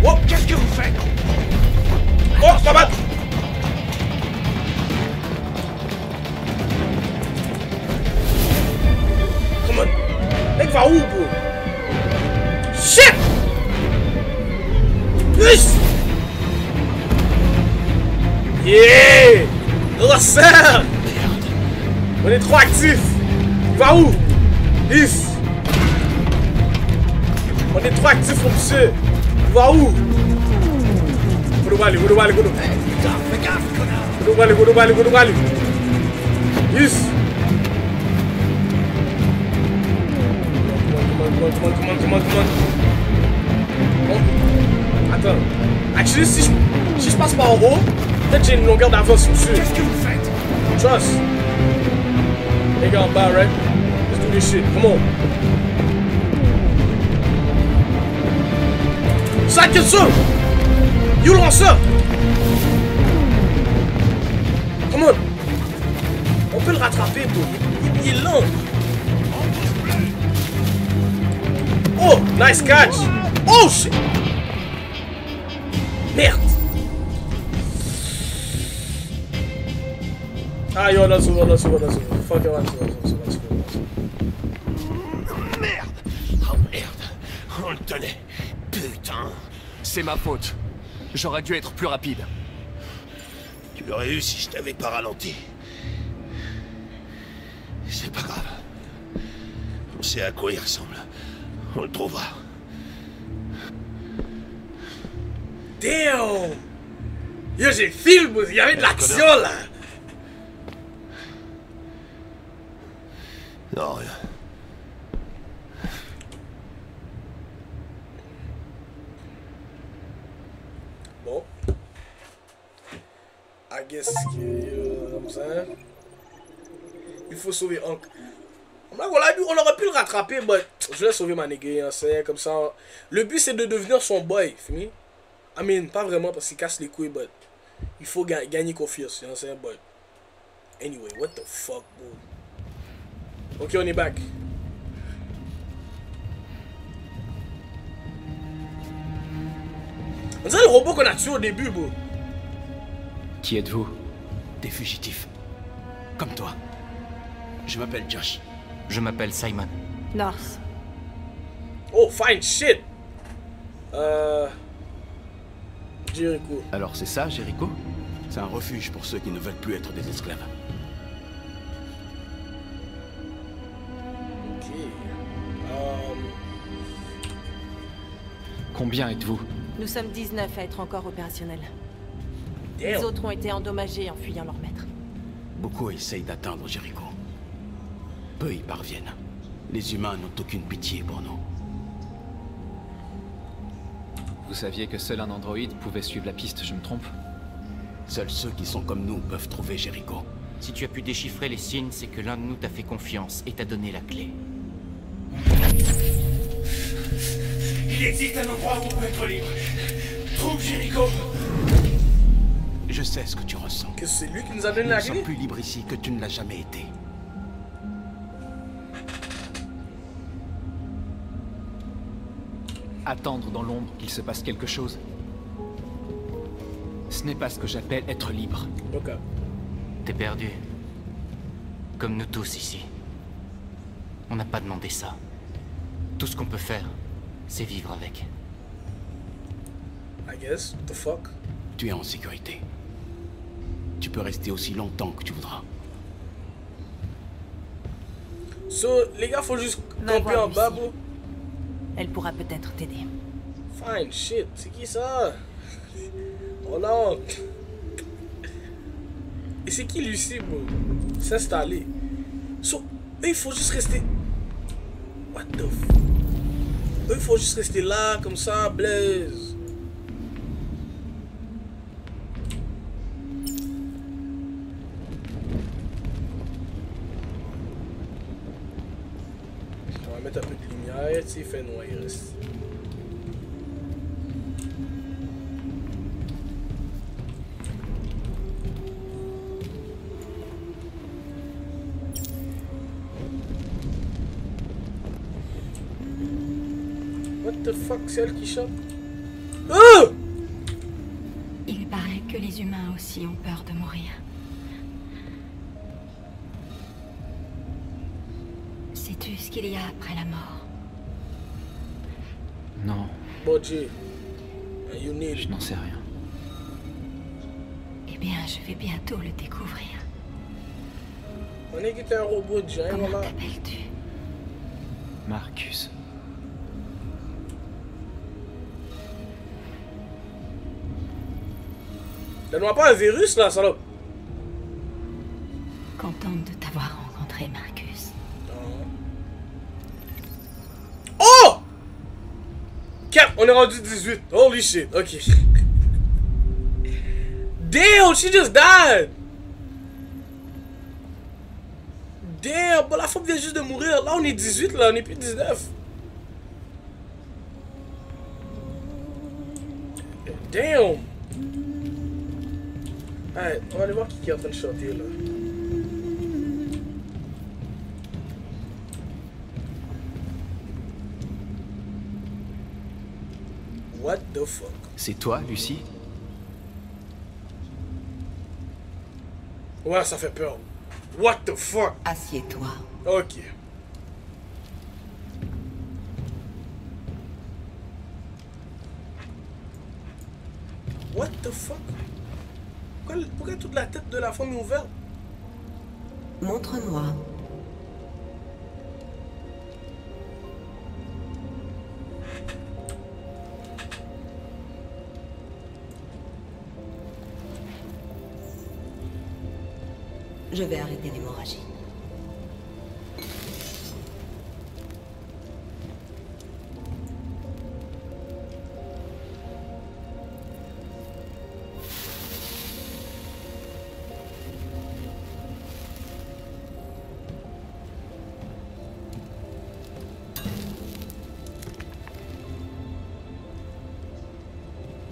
Oh, qu'est-ce que vous faites? Oh, pas mal. Come on. Mec, va où, bro? Shit! Yes! Yeah! Lanceur! On est trop actifs! Va où? Yes! On est trop actifs pour monsieur! vas où? Go aller. Putain, fais gaffe, connard! Go aller. Yes! Come on. Bon. Attends. Actually, si je passe par en haut, peut-être j'ai une longueur d'avance dessus. Qu'est-ce que vous faites? Trust. Les gars en bas, right? Let's do this shit. Come on. Ça, qu'est-ce que You le lanceur! Come on! On peut le rattraper, bro. Il est lent. Oh! Nice catch! Oh shit! Merde! Ah yo, là-dessus. Fuck it, là-dessus. Merde! Oh merde! On le tenait! Putain! C'est ma faute. J'aurais dû être plus rapide. Tu l'aurais eu si je t'avais pas ralenti. C'est pas grave. On sait à quoi il ressemble. On le trouvera. Damn! Yo, j'ai film, il y avait de l'action là! Non, rien. Bon. I guess que... comme ça. Il faut sauver Hank. On aurait pu le rattraper, mais je vais sauver ma nigga, c'est comme ça. Le but c'est de devenir son boy, fini? I mean, pas vraiment parce qu'il casse les couilles, but il faut gagner confiance, you know what I'm saying? But anyway, what the fuck, bro? Ok, on est back. On dirait le robot qu'on a tué au début, bro. Qui êtes-vous? Des fugitifs. Comme toi. Je m'appelle Josh. Je m'appelle Simon. North. Oh, fine shit. Jericho. Alors c'est ça, Jericho? C'est un refuge pour ceux qui ne veulent plus être des esclaves. Ok. Combien êtes-vous? Nous sommes 19 à être encore opérationnels. Damn. Les autres ont été endommagés en fuyant leur maître. Beaucoup essayent d'atteindre Jericho. Peu y parviennent. Les humains n'ont aucune pitié pour nous. Vous saviez que seul un androïde pouvait suivre la piste, je me trompe? Seuls ceux qui sont comme nous peuvent trouver Jericho. Si tu as pu déchiffrer les signes, c'est que l'un de nous t'a fait confiance et t'a donné la clé. Il existe un endroit où on peut être libre. Trouve Jericho. Je sais ce que tu ressens. Que c'est lui qui nous a donné la clé? Nous sommes plus libres ici que tu ne l'as jamais été. Attendre dans l'ombre qu'il se passe quelque chose. Ce n'est pas ce que j'appelle être libre. Ok. T'es perdu. Comme nous tous ici. On n'a pas demandé ça. Tout ce qu'on peut faire, c'est vivre avec. I guess. What the fuck? Tu es en sécurité. Tu peux rester aussi longtemps que tu voudras. So, les gars, faut juste camper en bas, bro. Elle pourra peut-être t'aider. Fine shit. C'est qui ça? Oh non. Et c'est qui Lucie, bro? S'installer. So, eux, il faut juste rester... What the f... Eux, il faut juste rester là, comme ça, Blaise. On va mettre un peu de lumière, tu sais, il fait noir, il reste. What the fuck, c'est elle qui chope? Oh! Il paraît que les humains aussi ont peur de mourir. Sais-tu ce qu'il y a après la mort? Non. Bodji. Je n'en sais rien. Eh bien, je vais bientôt le découvrir. On est qui un robot de géant, Comment voilà. t'appelles-tu? Marcus. Donne-moi pas un virus, là, salope. Contente de t'avoir rencontré, Marcus. Oh! Cap, on est rendu 18. Holy shit, ok. Damn, she just died. Damn, bah, la femme vient juste de mourir. Là, on est 18, là, on est plus 19. Damn. Alright, on va aller voir qui est en train de chanter, là. What the fuck? C'est toi, Lucie? Ouais, ça fait peur. What the fuck? Assieds-toi. Ok. What the fuck? Pourquoi toute la tête de la femme est ouverte? Montre-moi. Je vais arrêter l'hémorragie.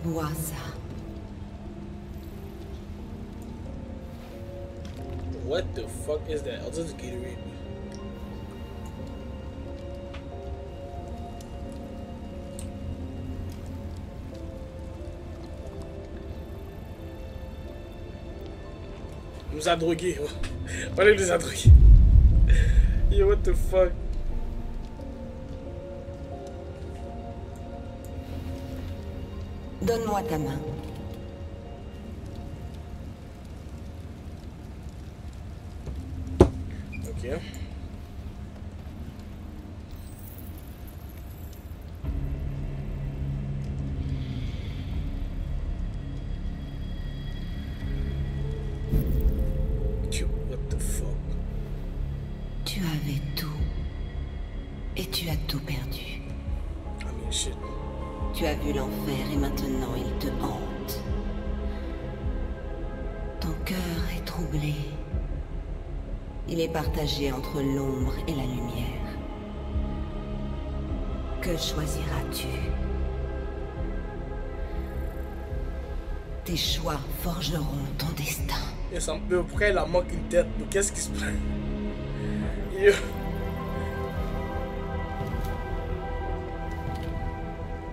Bois ça. What the fuck is that? I'll just Gatorade. Il nous a drogués. Voilà, il nous a drogués. Yo, what the fuck? Donne-moi ta main. Ok. What the fuck? Tu avais tout. Et tu as tout perdu. I mean, shit. Tu as vu l'enfer et maintenant il te hante. Ton cœur est troublé. Il est partagé entre l'ombre et la lumière. Que choisiras-tu? Tes choix forgeront ton destin. Et ça me peut, pourquoi il a manqué une tête? Mais qu'est-ce qui se passe? Yo.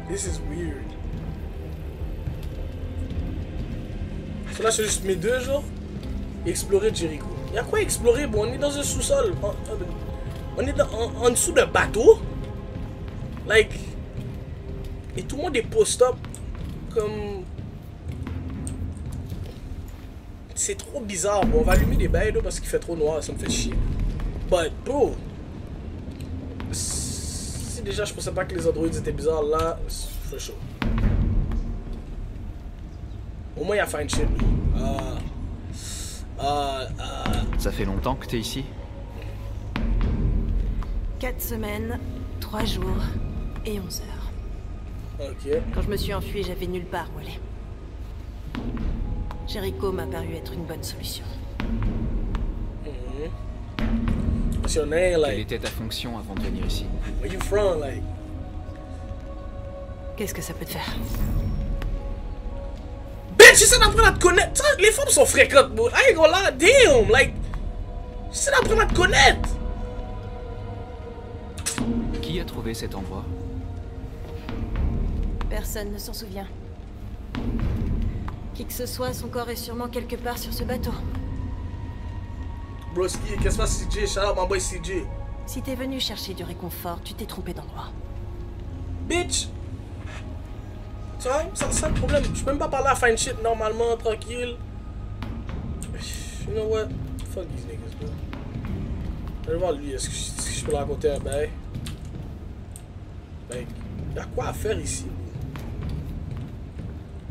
This is weird. So là, c'est juste mes deux, genre. Explorer Jericho. Y'a quoi explorer? Bon, on est dans un sous-sol. On est en dessous d'un bateau. Like. Et tout le monde est post-up. Comme. C'est trop bizarre. Bon, on va allumer des bails là parce qu'il fait trop noir. Ça me fait chier. But, bro. Si déjà je pensais pas que les androïdes étaient bizarres, là, c'est chaud. Au moins, il y a fine shit. Ça fait longtemps que t'es ici? 4 semaines, 3 jours et 11 heures. Ok. Quand je me suis enfui, j'avais nulle part où aller. Jericho m'a paru être une bonne solution. What's your name, like? Quelle était ta fonction avant de venir ici? Where you from, like? Qu'est-ce que ça peut te faire? Bitch, j'essaie d'apprendre à te connaître. Les femmes sont fréquentes, bro. I ain't gonna lie, damn, like. J'essaie d'apprendre à te connaître. Qui a trouvé cet endroit? Personne ne s'en souvient. Qui que ce soit, son corps est sûrement quelque part sur ce bateau. Broski, qu'est-ce qui se passe, CJ? Shout out my boy CJ. Si t'es venu chercher du réconfort, tu t'es trompé d'endroit. Bitch! Ça, c'est le problème. Je peux même pas parler à fine shit normalement, tranquille. You know what? Fuck these niggas, bro. Je vais voir lui, est-ce que je peux le raconter un bail? Like, y'a quoi à faire ici,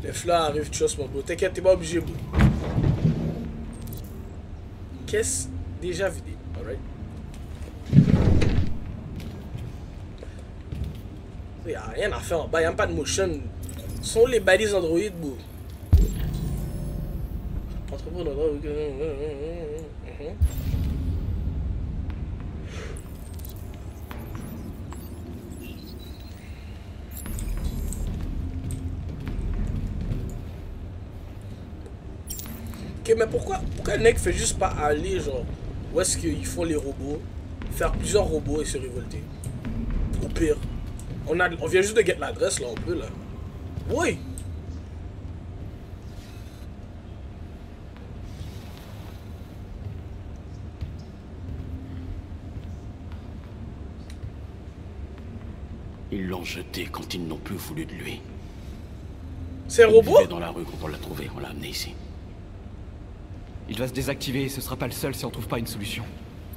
bro? Les fleurs arrivent, trust mon bro. T'inquiète, t'es pas obligé, bro. Qu'est-ce déjà vidé? Alright. Il n'y a rien à faire en bas, il n'y a pas de motion. Ce sont les balises Android, bro. Entrepreneur. Ok, mais pourquoi le mec fait juste pas aller, genre, où est-ce qu'ils font les robots, faire plusieurs robots et se révolter? Au pire, on vient juste de get l'adresse, là, on peut, là. Oui! Ils l'ont jeté quand ils n'ont plus voulu de lui. C'est un robot? Il vivait dans la rue quand on l'a trouvé, on l'a amené ici. Il va se désactiver et ce sera pas le seul si on trouve pas une solution.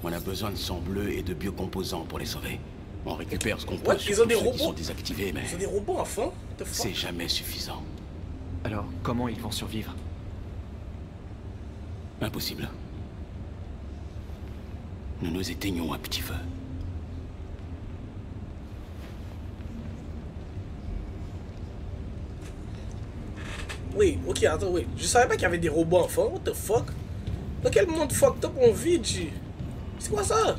On a besoin de sang bleu et de biocomposants pour les sauver. On récupère ce qu'on peut Ils ont des robots qui sont désactivés, mais... Ils ont des robots, enfin? C'est jamais suffisant. Alors, comment ils vont survivre? Impossible. Nous nous éteignons à petit feu. Oui, ok, attends, oui. Je savais pas qu'il y avait des robots enfants. What the fuck? Dans quel monde fucked up on vit, G? C'est quoi ça?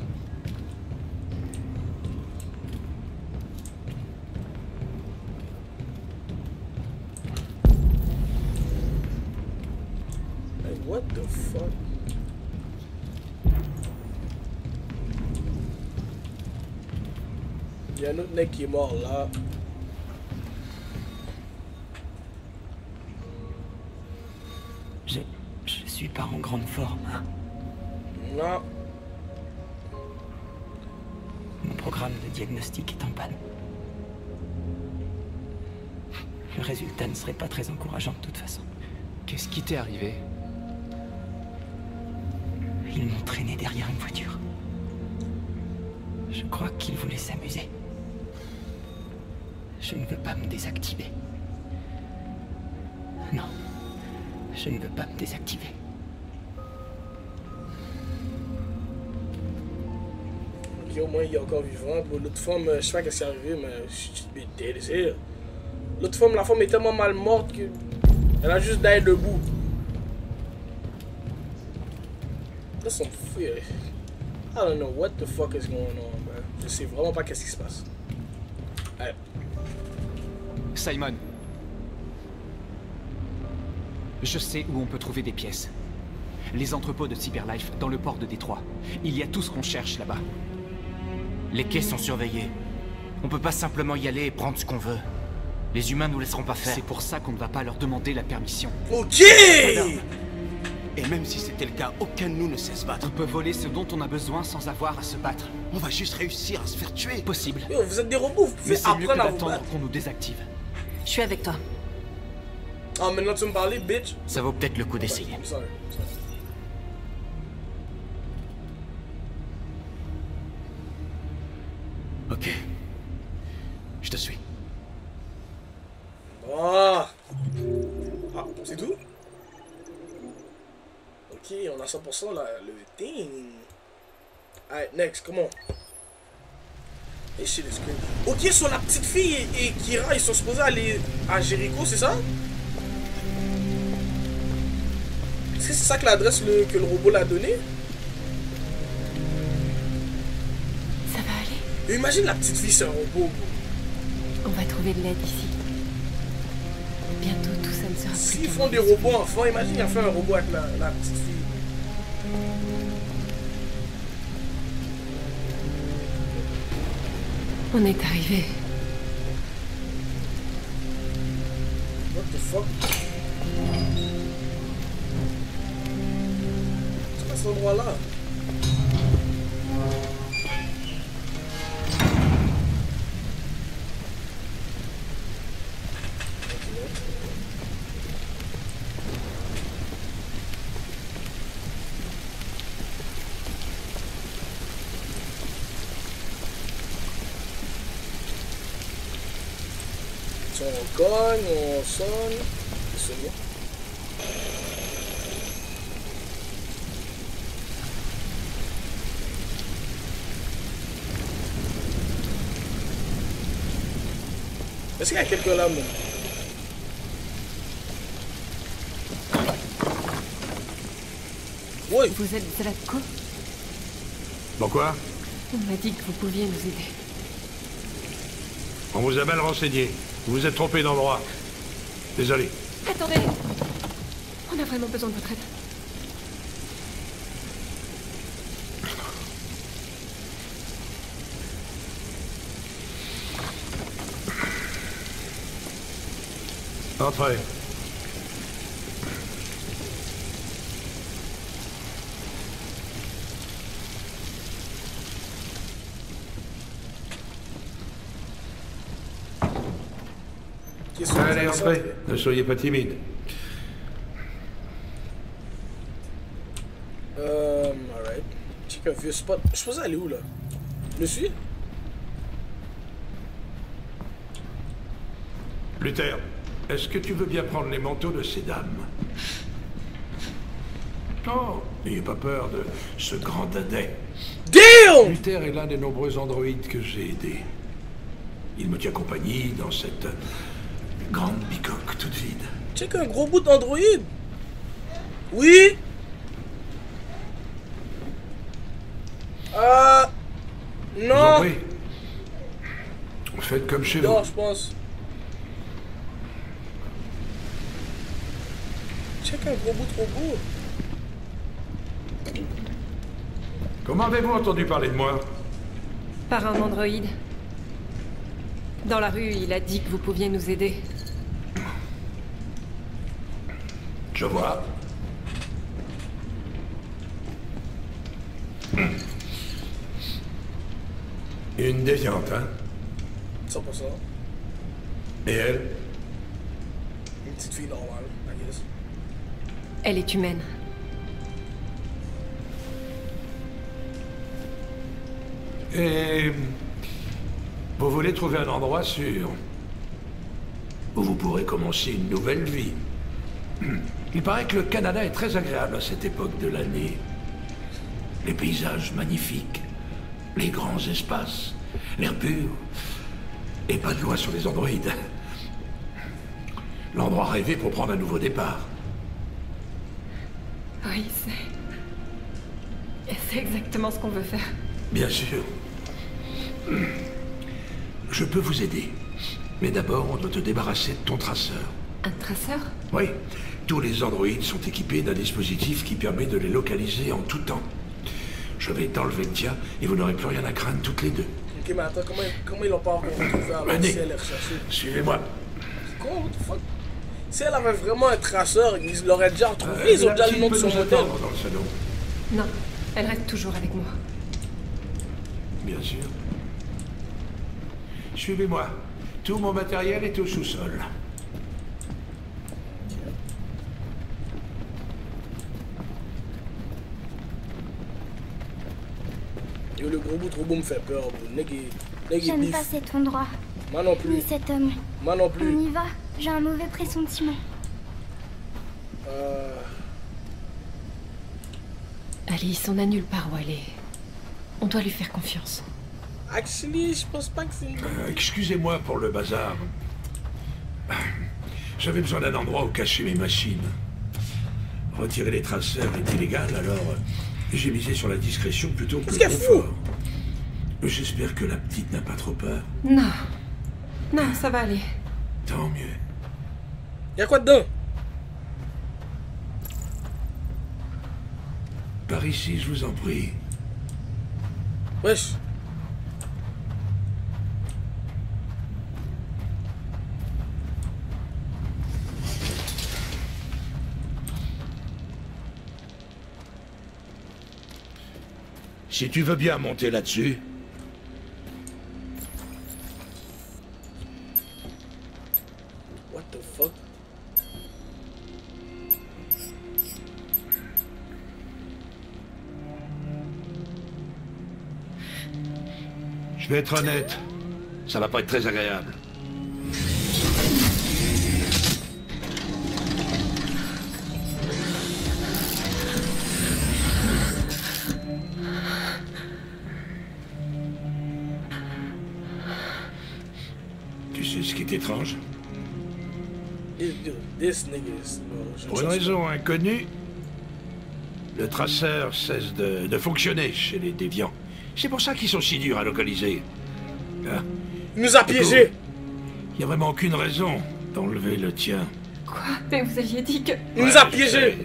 Like, what the fuck? Il y a un autre mec qui est mort là. Je suis pas en grande forme. Non. Mon programme de diagnostic est en panne. Le résultat ne serait pas très encourageant de toute façon. Qu'est-ce qui t'est arrivé? Ils m'ont traîné derrière une voiture. Je crois qu'ils voulaient s'amuser. Je ne veux pas me désactiver. Non. Je ne veux pas me désactiver. Ok, au moins il est encore vivant. Bon, l'autre femme, je sais pas qu'est-ce qui est arrivé, mais je suis délaissé. L'autre femme, la femme est tellement mal morte que elle a juste d'aller debout. Là, son fou. I don't know what the fuck is going on, man. Je sais vraiment pas qu'est-ce qui se passe. Allez. Simon. Je sais où on peut trouver des pièces. Les entrepôts de Cyberlife dans le port de Détroit. Il y a tout ce qu'on cherche là-bas. Les quais sont surveillés. On peut pas simplement y aller et prendre ce qu'on veut. Les humains nous laisseront pas faire. C'est pour ça qu'on ne va pas leur demander la permission. Ok! Et même si c'était le cas, aucun de nous ne sait se battre. On peut voler ce dont on a besoin sans avoir à se battre. On va juste réussir à se faire tuer. Possible. Yo, vous êtes des robots, vous pouvez apprendre à vous battre. Qu'on nous désactive. Je suis avec toi. Ah, maintenant tu me parlais, bitch. Ça vaut peut-être le coup d'essayer. Sorry. Ok. Je te suis. Ah, c'est tout? Ok, on a 100% là, le thing. Alright, next, comment? Et shit is crazy. Ok, sur la petite fille et Kira, ils sont supposés aller à Jericho, c'est ça? Est-ce que c'est ça que l'adresse que le robot l'a donné? Ça va aller? Et imagine la petite fille, c'est un robot. On va trouver de l'aide ici. Bientôt, tout ça ne sera plus. S'ils font des robots enfants, imagine, il a fait un robot avec la petite fille. On est arrivé. What the fuck? C'est quoi cet endroit-là? Si on cogne, on sonne. C'est bon. Est-ce qu'il y a quelqu'un là, même? Oui. Vous êtes Zlatko? Pourquoi? On m'a dit que vous pouviez nous aider. On vous a mal renseigné. Vous vous êtes trompé d'endroit. Désolé. Attendez! On a vraiment besoin de votre aide. Entrez. Allez, entrez. Ne soyez pas timide. Alright. Check un vieux spot. Je suppose aller où là? Le suis? Luther, est-ce que tu veux bien prendre les manteaux de ces dames? Oh, n'ayez pas peur de ce grand dadais. Damn! Luther est l'un des nombreux androïdes que j'ai aidés. Il me tient compagnie dans cette grande bicoque toute vide. Check un gros bout d'Android. Oui. Non. Faites comme chez vous. Non, je pense. Check un gros bout de robot. Comment avez-vous entendu parler de moi? Par un androïde. Dans la rue, il a dit que vous pouviez nous aider. Je vois. Une déviante, hein? 100%. Et elle? Une petite fille normale, I guess. Elle est humaine. Et... vous voulez trouver un endroit sûr où vous pourrez commencer une nouvelle vie. Il paraît que le Canada est très agréable à cette époque de l'année. Les paysages magnifiques, les grands espaces, l'air pur, et pas de loi sur les androïdes. L'endroit rêvé pour prendre un nouveau départ. Oui, c'est exactement ce qu'on veut faire. Bien sûr. Je peux vous aider. Mais d'abord, on doit te débarrasser de ton traceur. Un traceur? Oui. Tous les androïdes sont équipés d'un dispositif qui permet de les localiser en tout temps. Je vais t'enlever le tien et vous n'aurez plus rien à craindre toutes les deux. Ok, mais attends, comment ils l'ont pas retrouvé alors si elle est recherchée? Suivez-moi. Quoi? What the fuck? Si elle avait vraiment un traceur, ils l'auraient déjà retrouvé, ils ont déjà le nom de son modèle. Dans le salon. Non, elle reste toujours avec moi. Bien sûr. Suivez-moi. Tout mon matériel est au sous-sol. Yo, le gros bout de robot me fait peur. J'aime pas cet endroit. Moi non plus. Ni cet homme. Moi non plus. On y va. J'ai un mauvais pressentiment. Alice, on a nulle part où aller. On doit lui faire confiance. Actually, je pense pas que c'est une... Excusez-moi pour le bazar. J'avais besoin d'un endroit où cacher mes machines. Retirer les traceurs est illégal, alors j'ai misé sur la discrétion plutôt que le confort. J'espère que la petite n'a pas trop peur. Non. Non, ça va aller. Tant mieux. Y'a quoi dedans? Par ici, je vous en prie. Wesh. Si tu veux bien monter là-dessus. What the fuck? Je vais être honnête, ça va pas être très agréable. étrange. This nigga is... Pour une raison inconnue, le traceur cesse de fonctionner chez les déviants. C'est pour ça qu'ils sont si durs à localiser. Là. Il nous a piégés. Il n'y a vraiment aucune raison d'enlever le tien. Quoi? Mais vous aviez dit que... Il nous a piégés.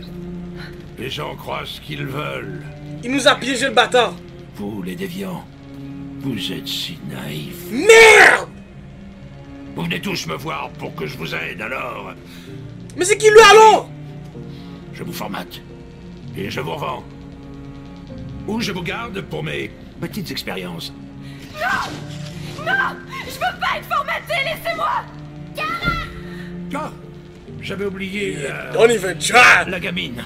Les gens croient ce qu'ils veulent. Il nous a piégé le bâtard. Vous, les déviants, vous êtes si naïfs. Merde! Vous venez tous me voir pour que je vous aide, alors... Mais c'est qui lui, alors? Je vous formate. Et je vous revends. Ou je vous garde pour mes petites expériences. Non! Non! Je veux pas être formaté, laissez-moi! Kara! Ah! J'avais oublié On y va, try! La gamine.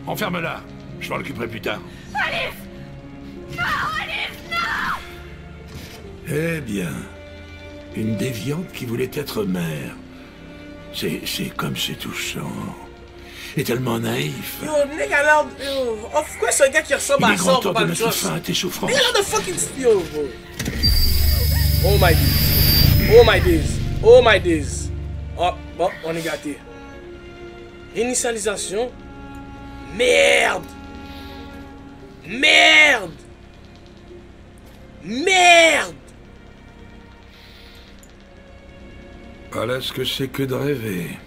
Enferme-la. Je m'en occuperai plus tard. Alice! Non, Alice, non! Eh bien, une déviante qui voulait être mère. C'est comme c'est touchant. Et tellement naïf. Yo, nigga, là, pourquoi c'est un gars qui ressemble à ça? Il est grand temps de mettre fin à tes souffrances. Nigga, the fucking yo, bro. Oh my days. Oh my days. Oh my days. Oh, bon, on est gâté. Initialisation. Merde. Merde. Merde. Voilà ce que c'est que de rêver.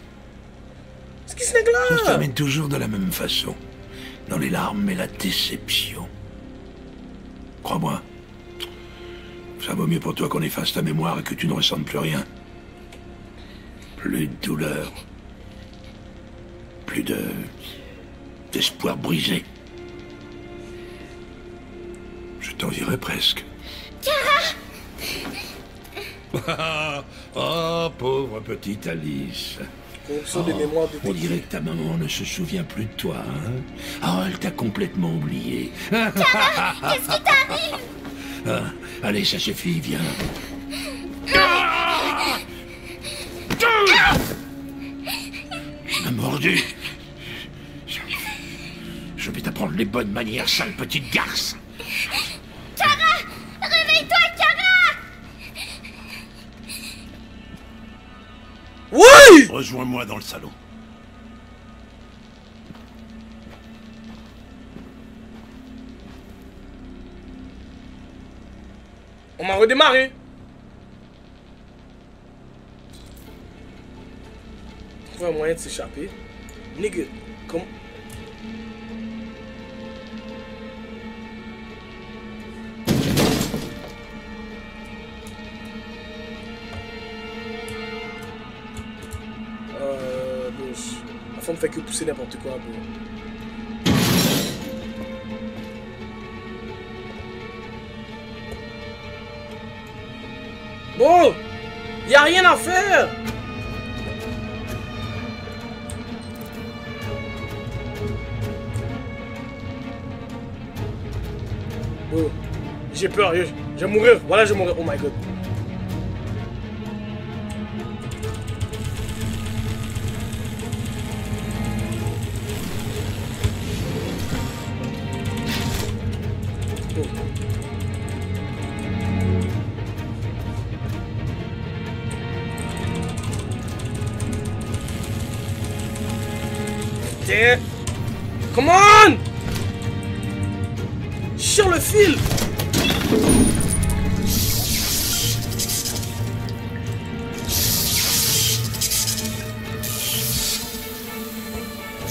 C'est qui ce nègre-là? Ça se termine toujours de la même façon. Dans les larmes et la déception. Crois-moi. Ça vaut mieux pour toi qu'on efface ta mémoire et que tu ne ressentes plus rien. Plus de douleur. Plus d'espoir brisé. Je t'envierais presque. Oh, pauvre petite Alice. On dirait que ta maman ne se souvient plus de toi, hein? Oh, elle t'a complètement oublié. Kara, qu'est-ce qui t'arrive? Ah, allez, ça suffit, viens. Tu m'as mordu. Je vais t'apprendre les bonnes manières, sale petite garce. Kara! Réveille-toi, Kara! Oui! Rejoins-moi dans le salon. On m'a redémarré. Trouver un moyen de s'échapper. Nigga, comment... La femme fait que pousser n'importe quoi, bro. Bon, y a rien à faire. Bon, j'ai peur, je vais mourir. Voilà, je vais mourir. Oh my god. Damn. Come on! Sur le fil!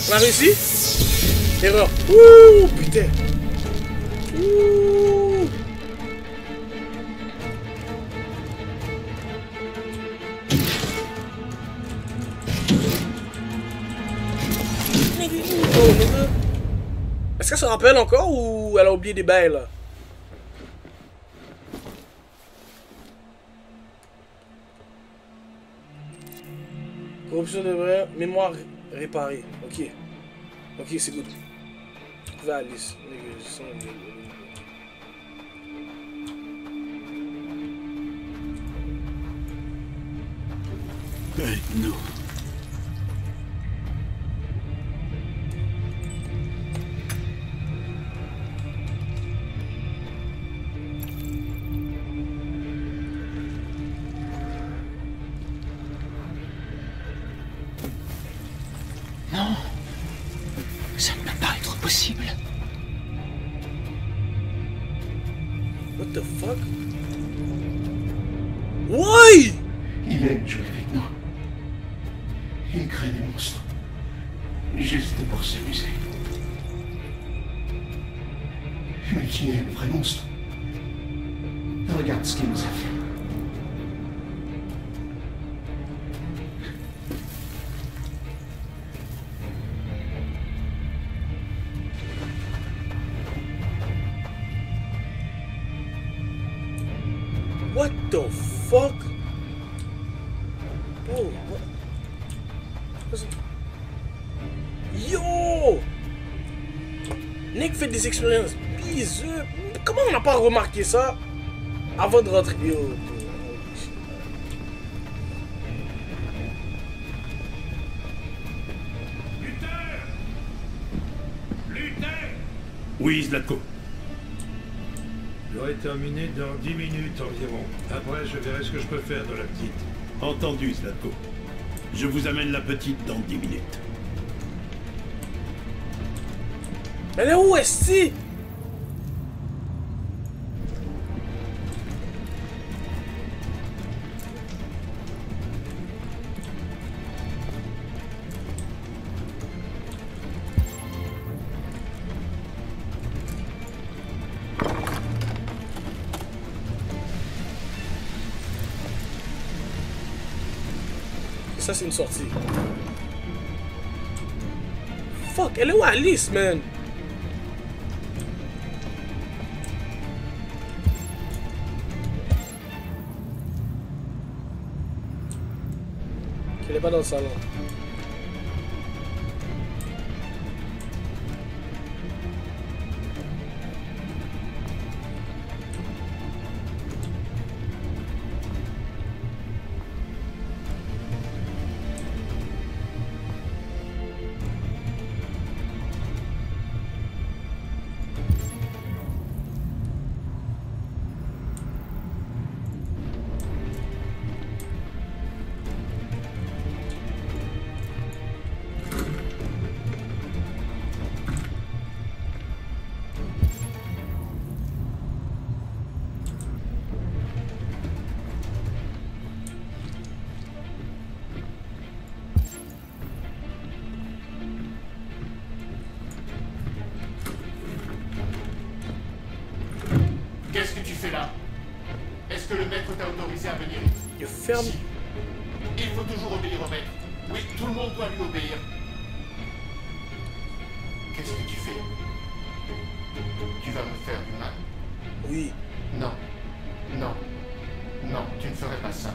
On a réussi? Erreur. Ouh, putain. Ouh. Est-ce qu'elle se rappelle encore ou elle a oublié des bails là? Corruption de vrai, mémoire réparée. Ok. Ok, c'est good. Trouver Alice. Aide-nous. Ça ne peut pas être possible. What the fuck? Why? Il aime jouer avec nous. Il crée des monstres. Juste pour s'amuser. Mais qui est le vrai monstre? Regarde ce qu'il nous a fait. What the fuck? Oh, what? Yo! Nick fait des expériences bizarres. Comment on n'a pas remarqué ça avant de rentrer? Yo. Oui, Zlatko. J'aurai terminé dans 10 minutes environ. Après, je verrai ce que je peux faire de la petite. Entendu, Zlatko. Je vous amène la petite dans 10 minutes. Elle est où est-ce? Ça, c'est une sortie. Fuck, elle est où Alice, man? Elle est pas dans le salon. Qu'est-ce que tu fais là? Est-ce que le maître t'a autorisé à venir? Je ferme. Si. Il faut toujours obéir au maître. Oui, tout le monde doit lui obéir. Qu'est-ce que tu fais? Tu vas me faire du mal? Oui. Non. Non. Non, tu ne ferais pas ça.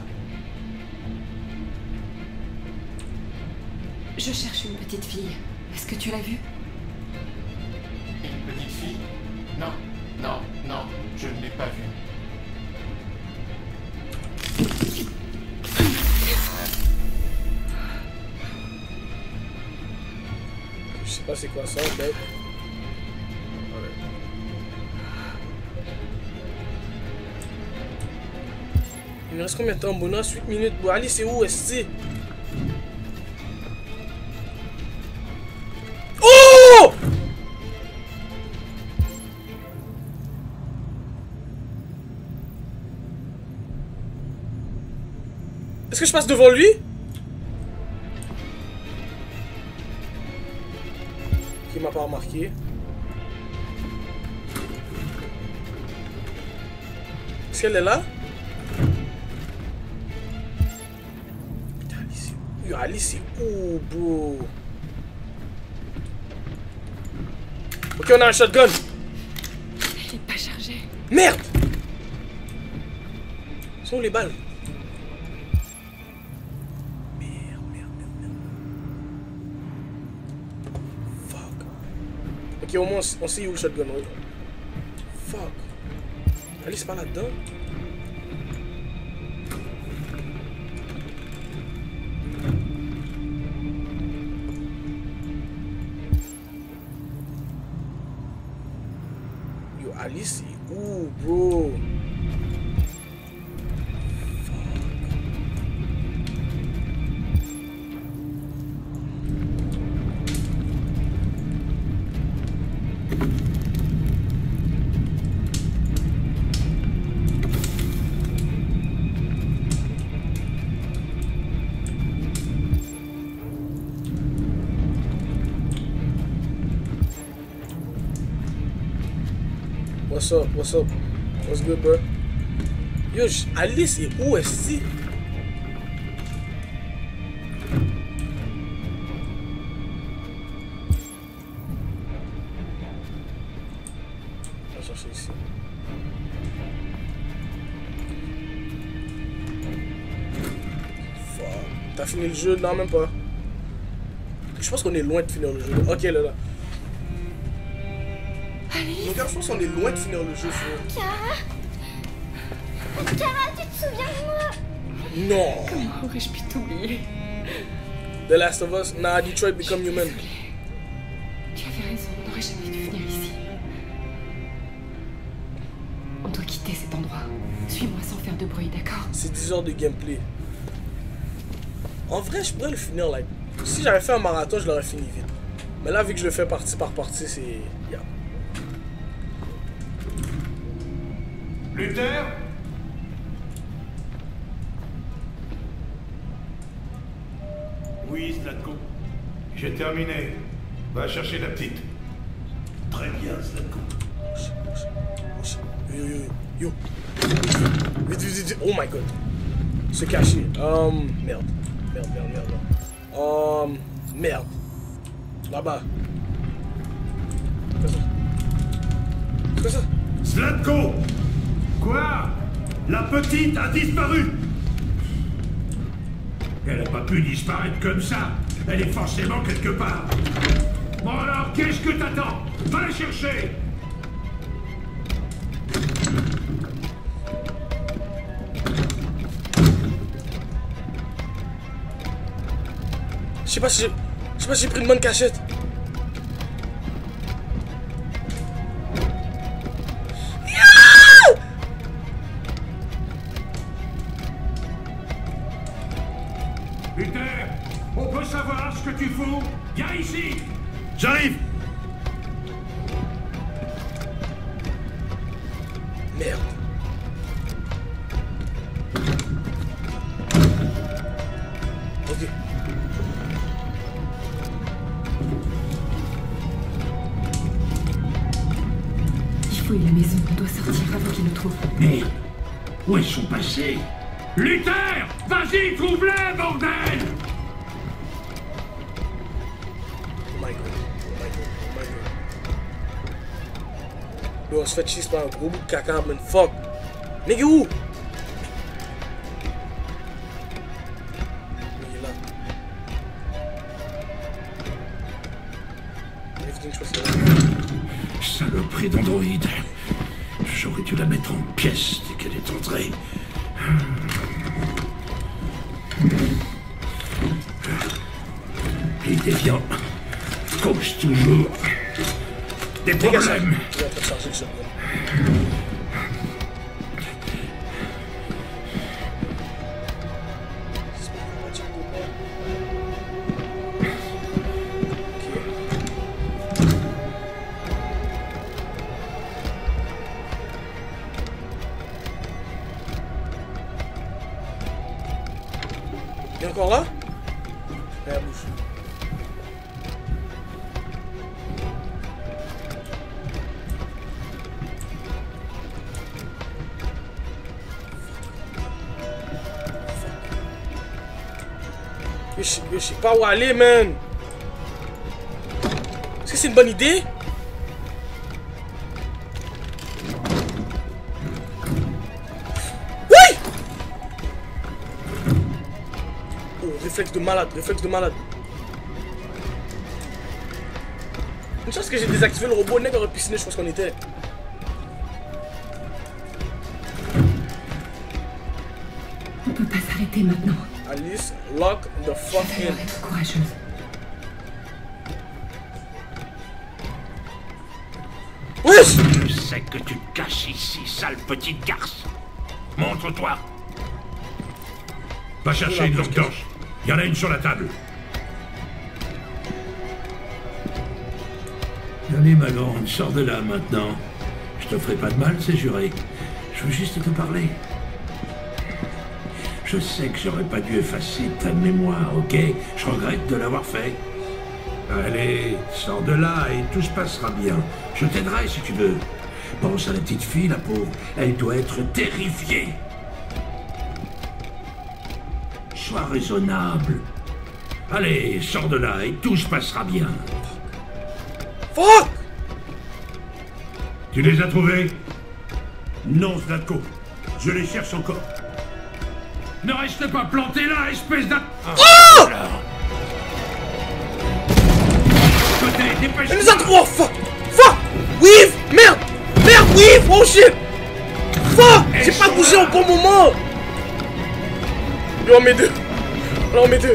Je cherche une petite fille. Est-ce que tu l'as vue? Une petite fille? Non. Non, non, je ne l'ai pas vue. Je sais pas c'est quoi ça, en fait. Il me reste combien de temps, bonus? 8 minutes. Bon, allez, c'est où, est-ce? Oh! Est-ce que je passe devant lui? Qui m'a pas remarqué. Est-ce qu'elle est là? Putain, Alice. Yo, Alice, c'est où, bro? Ok, on a un shotgun. Elle est pas chargée. Merde! Sont où les balles? Ok, au moins on sait où le shotgun. Oui. Fuck. Allez, c'est pas là-dedans. Yo, Alice, c'est où, bro? What's up? What's up? What's good, bro? Yo, Alice est où est-ce? On va chercher ici. Fuck. T'as fini le jeu? Non, même pas. Je pense qu'on est loin de finir le jeu. Ok, là. Donc, je pense qu'on est loin de finir le jeu. Kara, tu te souviens de moi? Non. Comment aurais-je pu t'oublier? The Last of Us, nah, Detroit Become Human. Tu avais raison, on n'aurait jamais dû venir ici. On doit quitter cet endroit. Suis-moi sans faire de bruit, d'accord? C'est 10 heures de gameplay. En vrai, je pourrais le finir, like. Si j'avais fait un marathon, je l'aurais fini vite. Mais là, vu que je le fais partie par partie, c'est... Yeah. Luther? Oui, Zlatko. J'ai terminé. Va chercher la petite. Très bien, Zlatko. Yo. Vite. Oh my god. Se cacher. Merde. Merde. Là-bas. C'est quoi ça? Zlatko! Quoi? La petite a disparu! Elle n'a pas pu disparaître comme ça. Elle est forcément quelque part. Bon alors, qu'est-ce que t'attends? Va la chercher! Je sais pas si j'ai pris une bonne cachette. Luther, on peut savoir ce que tu fous? Viens ici! J'arrive! Merde. Ok. Il fouille la maison, on doit sortir avant qu'ils nous trouvent. Mais où ils sont passés? Luther! Vas-y, trouve-les, bordel! Oh my god. Yo, on se fait cheese par un gros bout de caca, man. Fuck. Nigga, où? Il est là. Everything, je pense que c'est là. Saloperie d'androïde. J'aurais dû la mettre en pièces dès qu'elle est entrée. Les déviants causent toujours des problèmes. Je vais en train de charger le shotgun. Il est encore là? La bouche. Je sais pas où aller, man. Est-ce que c'est une bonne idée? Oui! Oh, réflexe de malade, Une chance que j'ai désactivé le robot, nègre aurait pu signer, je pense qu'on était. On peut pas s'arrêter maintenant. Alice, lock the fuck in. Être courageuse. Oui! Je sais que tu te caches ici, sale petite garce. Montre-toi. Va chercher une lampe torche. Il y en a une sur la table. Allez, ma grande, sors de là maintenant. Je te ferai pas de mal, c'est juré. Je veux juste te parler. Je sais que j'aurais pas dû effacer ta mémoire, ok? Je regrette de l'avoir fait. Allez, sors de là et tout se passera bien. Je t'aiderai si tu veux. Pense à la petite fille, la pauvre. Elle doit être terrifiée. Sois raisonnable. Allez, sors de là et tout se passera bien. Fuck! Tu les as trouvés? Non, Zlatko. Je les cherche encore. Ne reste pas planté là, espèce d'un... Oh! Côté, dépêche-toi. Elle nous a trouvés! Oh, fuck! Fuck! Weave! Merde! Merde, weave! Oh shit! Fuck! J'ai pas bougé au bon moment! Yo, on met deux. Là, on met deux.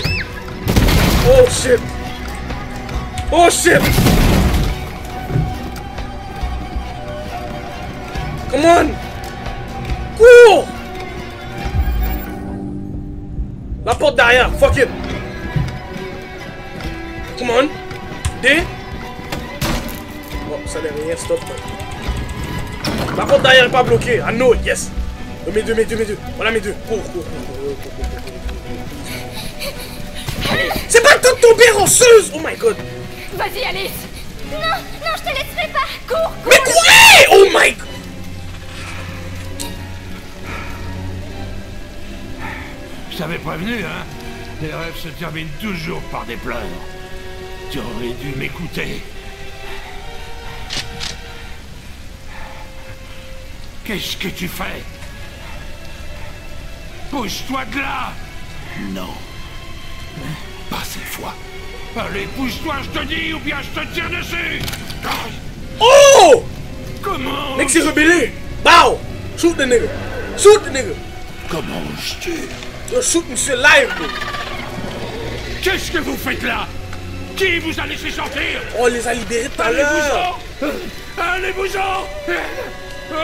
Oh shit! Oh shit! Come on! Cours! La porte derrière, fuck it! Come on! D! Oh, ça n'est rien, stop. La porte derrière est pas bloquée, I know it, yes! Mets deux. Voilà mes deux. Cours. C'est pas le temps de tomber ranceuse! Oh my god! Vas-y, Alice! Non, je te laisserai pas! Cours! Mais courez! Oh my god! Je t'avais prévenu, hein? Les rêves se terminent toujours par des pleurs. Tu aurais dû m'écouter. Qu'est-ce que tu fais? Pousse-toi de là! Non. Pas cette fois. Allez, pousse-toi, je te dis, ou bien je te tire dessus! Oh! Comment? Mec s'est rebellé! Bow! Shoot the nigga! Shoot the nigga! Comment je tue? Yo, shoot monsieur live, bro! Qu'est-ce que vous faites là? Qui vous a laissé sortir? On les a libérés tout à l'heure! Allez-vous-en!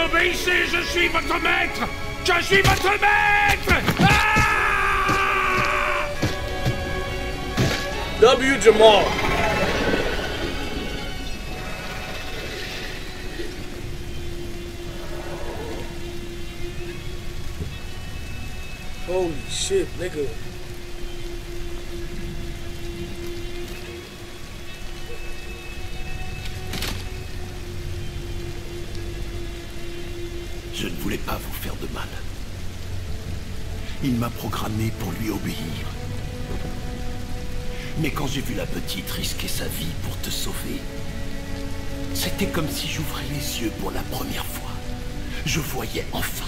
Obéissez, je suis votre maître! Je suis votre maître! W. Jamal! Holy shit, nigga. Je ne voulais pas vous faire de mal. Il m'a programmé pour lui obéir. Mais quand j'ai vu la petite risquer sa vie pour te sauver, c'était comme si j'ouvrais les yeux pour la première fois. Je voyais enfin.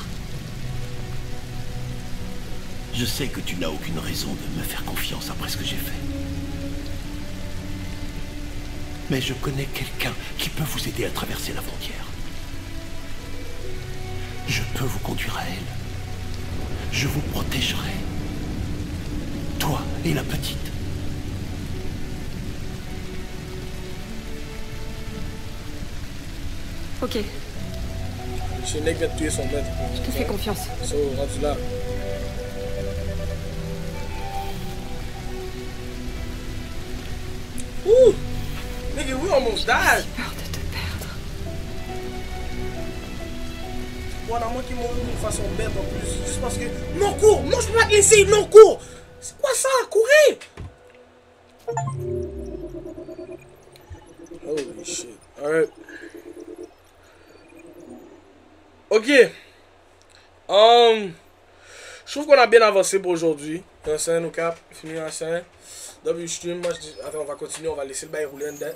Je sais que tu n'as aucune raison de me faire confiance après ce que j'ai fait. Mais je connais quelqu'un qui peut vous aider à traverser la frontière. Je peux vous conduire à elle. Je vous protégerai. Toi et la petite. Ok, Ce mec vient de tuer son maître. je te fais confiance. So, rendu là. Ouh! Nigga, we almost died! J'ai peur de te perdre. Voilà, moi qui m'en veux d'une façon bête en plus. Juste parce que. Non, cours! Non, je peux pas te laisser! Non, cours! C'est quoi ça? Courez! Holy shit. Alright. Ok. Je trouve qu'on a bien avancé pour aujourd'hui. Un scène au cap. Fini un scène. W stream. Moi je dis. Attends, on va continuer. On va laisser le bail rouler en dedans.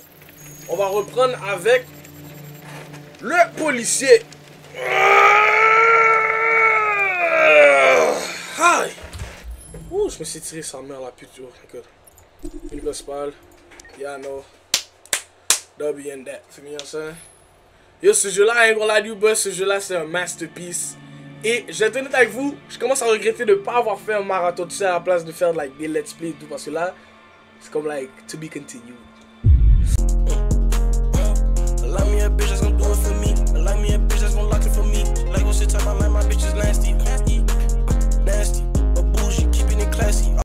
On va reprendre avec le policier. Hi! Ouh, je me suis tiré sa mère la pute. Oh, regarde. Une Spal. Piano. W and that. C'est bien ça. Yo, ce jeu-là, ain't gonna lie to you, boy, ce jeu-là, c'est un masterpiece. Et je vais être honnête avec vous, je commence à regretter de ne pas avoir fait un marathon de ça à la place de faire like, des let's play et tout. Parce que là, c'est comme like, to be continued. Like me a bitch that's gonna do it for me. Like me a bitch that's gonna lock it for me. Like what shit talk about like my bitch is nasty.